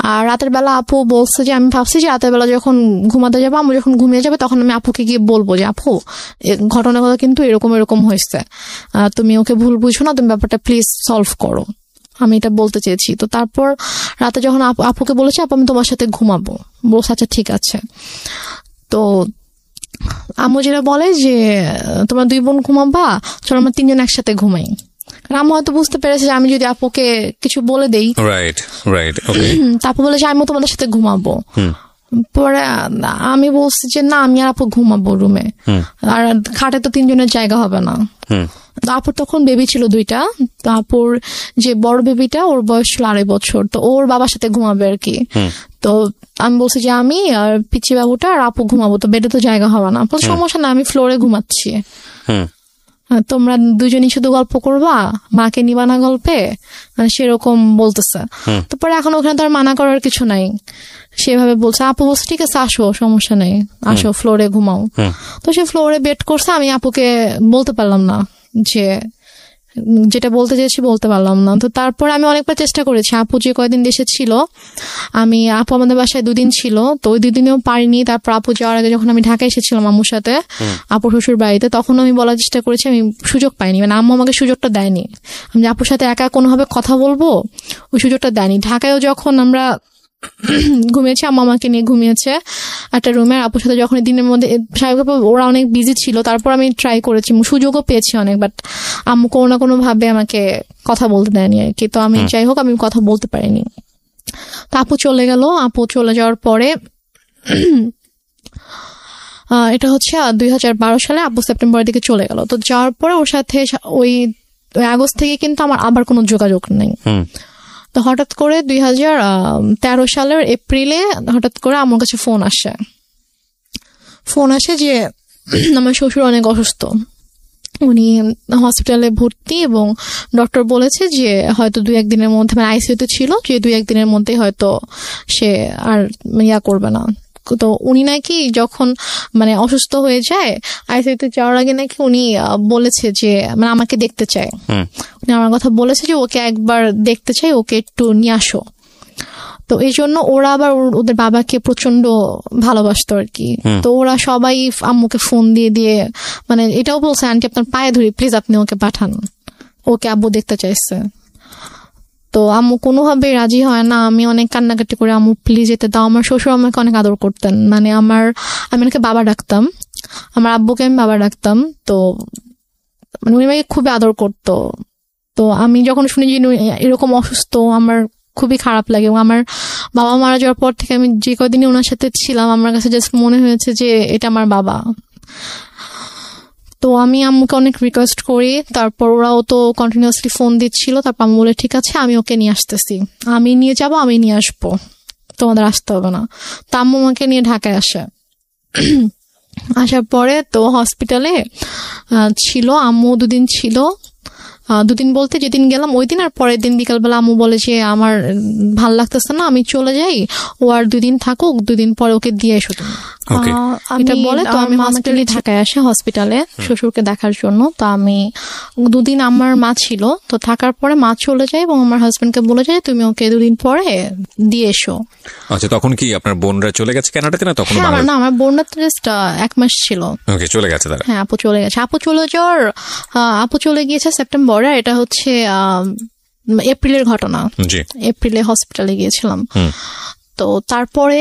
আর রাতের বেলা আপু বলছে যে আমি ভাবছি যে রাতের বেলা যখন ঘুমাতে যাবো, আম্মু যখন ঘুমিয়ে যাবে তখন আমি আপুকে গিয়ে বলবো যে আপু ঘটনাগুলো কিন্তু এরকম হয়েছে, তুমি ওকে ভুল বুঝো না, তুমি ব্যাপারটা প্লিজ সলভ করো, আমি এটা বলতে চেয়েছি। তো তারপর রাতে যখন আপুকে বলেছি আপু আমি তোমার সাথে ঘুমাবো, বলছে আচ্ছা ঠিক আছে। তো আম্মু যেটা বলে যে তোমরা 2 বোন ঘুমাবা, চলো আমরা 3 জন একসাথে ঘুমাই। আম্মু হয়তো বুঝতে পেরেছে যে আমি যদি আপুকে কিছু বলে দেই, তারপর বলে যে আমি তোমাদের সাথে ঘুমাবো। পরে আমি বলছি যে না, আমি আর আপু ঘুমাবো রুমে, আর খাটে তো 3 জনের জায়গা হবে না। আপুর তখন বেবি ছিল 2টা। তো আপুর যে বড় বেবিটা ওর বয়স ছিল 2.5 বছর, তো ওর বাবার সাথে ঘুমাবে আর কি। তো আমি বলছি যে আমি আর পিচি বাবুটা আর আপু ঘুমাবো, তো বেডে তো জায়গা হবে না। সমস্যা না, আমি ফ্লোরে ঘুমাচ্ছি, তোমরা 2 জনই শুধু গল্প করবা, মাকে নিবা না গল্পে, সেরকম বলতেছে। তারপরে এখন ওখানে তো আর মানা করার কিছু নাই, সেভাবে বলছে। আপু বলছে ঠিক আছে আসো, সমস্যা নেই, আসো ফ্লোরে ঘুমাও। তো সে ফ্লোরে বেড করছে, আমি আপুকে বলতে পারলাম না, যে যেটা বলতে চেয়েছি বলতে পারলাম না। তো তারপর আমি অনেকবার চেষ্টা করেছি, আপু যে কয়দিন দেশে ছিল, আপু আমাদের বাসায় 2 দিন ছিল, তো ওই 2 দিনেও পারিনি। তারপর আপু যাওয়ার আগে যখন আমি ঢাকায় এসেছিলাম আম্মুর সাথে আপুর শ্বশুর বাড়িতে, তখন আমি বলার চেষ্টা করেছি, আমি সুযোগ পাইনি, মানে আম্মু আমাকে সুযোগটা দেয়নি, আমি আপুর সাথে একা কোনোভাবে কথা বলবো ওই সুযোগটা দেয়নি। ঢাকায়ও যখন আমরা ঘুমিয়েছি, আম্মু আমাকে নিয়ে ঘুমিয়েছে একটা রুমে, আপুর সাথে যখন দিনের মধ্যে স্বাভাবিকভাবে ওরা অনেক বিজি ছিল, তারপর আমি ট্রাই করেছি, সুযোগও পেয়েছি অনেক, বাট আম্মু কোনো না কোনো ভাবে আমাকে কথা বলতে দেয়নি আর কি। তো আমি যাই হোক আমি কথা বলতে পারিনি। তো আপু চলে গেল। আপু চলে যাওয়ার পরে এটা হচ্ছে 2012 সালে আপু সেপ্টেম্বরের দিকে চলে গেল। তো যাওয়ার পরে ওর সাথে ওই আগস্ট থেকে কিন্তু আমার আবার কোনো যোগাযোগ নেই। তো হঠাৎ করে 2013 সালের এপ্রিলে হঠাৎ করে আমার কাছে ফোন আসে যে আমার শ্বশুর অনেক অসুস্থ, উনি হসপিটালে ভর্তি, এবং ডক্টর বলেছে যে হয়তো 2-1 দিনের মধ্যে, মানে আইসিইউতে ছিল, যে 2-1 দিনের মধ্যে হয়তো সে আর ইয়া করবে না। তো উনি নাকি যখন মানে অসুস্থ হয়ে যায় আইসিইউতে যাওয়ার আগে নাকি উনি বলেছে যে মানে আমাকে দেখতে চায়, উনি আমার কথা বলেছে যে ওকে একবার দেখতে চাই, ওকে একটু নিয়ে আসো। তো এই জন্য ওরা আবার ওদের বাবাকে প্রচন্ড ভালোবাসতো আর কি। তো ওরা সবাই আম্মুকে ফোন দিয়ে মানে এটাও বলছে আন্টি আপনার পায়ে ধরি প্লিজ আপনি ওকে পাঠান, ওকে আব্বু দেখতে চাইছে। তো আম্মু কোনোভাবে রাজি হয় না। আমি অনেক কান্নাকাটি করে আম্মু প্লিজ যেতে দাও। আমার শ্বশুর আমাকে অনেক আদর করতেন, মানে আমি ওনাকে বাবা ডাকতাম, আমার আব্বুকে আমি বাবা ডাকতাম। তো মানে উনি আমাকে খুবই আদর করতো। তো আমি যখন শুনি যে এরকম অসুস্থ, আমার খুবই খারাপ লাগে। এবং আমার বাবা মারা যাওয়ার পর থেকে আমি যে কদিনই ওনার সাথে ছিলাম, আমার কাছে জাস্ট মনে হয়েছে যে এটা আমার বাবা। তো আমি আম্মুকে অনেক রিকোয়েস্ট করি, তারপর ওরাও তো কন্টিনিউয়াসলি ফোন দিচ্ছিল। তারপর আম্মু বলে ঠিক আছে আমি ওকে নিয়ে আসতেছি, আমি নিয়ে যাবো, আমি নিয়ে আসবো, তোমাদের আসতে হবে না। তো আম্মু আমাকে নিয়ে ঢাকায় আসার পরে তো হসপিটালে ছিল আম্মু 2 দিন ছিল। 2 দিন বলতে যেদিন গেলাম ওই দিন, আর পরের দিন বিকালবেলা আম্মু বলে যে আমার ভাল লাগতেছে না, আমি চলে যাই, ও আর 2 দিন থাকুক, 2 দিন পরে ওকে দিয়ে এসো তুমি। এটা বলে তো আমি হসপিটালে ঢাকায় আসি, হসপিটালে শ্বশুরকে দেখার জন্য। তো আমি 2 দিন আমার মা ছিল, তো থাকার পরে মা চলে যায় এবং আমার হাজবেন্ডকে বলে যায় তুমি ওকে 2 দিন পরে দিয়ে এসো। আচ্ছা, তখন কি আপনার বোনরা চলে গেছে কানাডাতে না তখন? না, আমার বোনরা তো জাস্ট 1 মাস ছিল। ওকে, চলে গেছে তারা? হ্যাঁ, আপু চলে গেছে। আপু চলে গিয়েছে সেপ্টেম্বরে। এটা হচ্ছে এপ্রিলের ঘটনা। এপ্রিলে হসপিটালে গিয়েছিলাম। তো তারপরে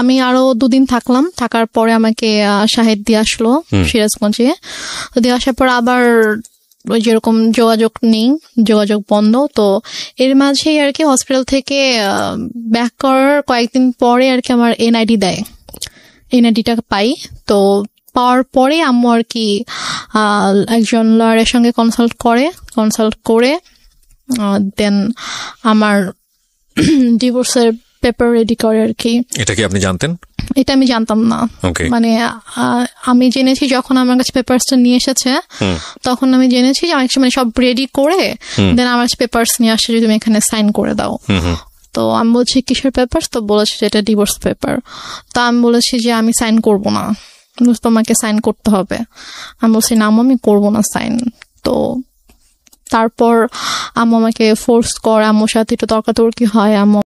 আমি আরো 2 দিন থাকলাম। থাকার পরে আমাকে শাহেদ দিয়ে আসলো সিরাজগঞ্জে। দিয়ে আসার পর আবার ওই যেরকম যোগাযোগ বন্ধ। তো এর মাঝেই আর কি হসপিটাল থেকে ব্যাক করার কয়েকদিন পরে আর কি আমার এনআইডি দেয়। এনআইডিটা পাই। তো পাওয়ার পরে আম্মু আর কি একজন লয়ারের সঙ্গে কনসাল্ট করে দেন আমার ডিভোর্সের পেপার রেডি করে আর কি। এটা কি আপনি জানতেন? এটা আমি জানতাম না। মানে আমি জেনেছি যখন আমার কাছে পেপারসটা নিয়ে এসেছে, তখন আমি জেনেছি যে আমার মানে সব রেডি করে দেন আমার পেপারস নিয়ে আসছে যে তুমি এখানে সাইন করে দাও। তো আমি বলছি কিসের পেপারস? তো বলেছে যে এটা ডিভোর্স পেপার। তো আমি বলেছি যে আমি সাইন করবো না, তোমাকে সাইন করতে হবে। আমি বলছি না আমি করবো না সাইন। তো তারপর আম্মু আমাকে ফোর্স করে, আম্মুর সাথে একটু তর্কাতর্কি হয়। আম্মু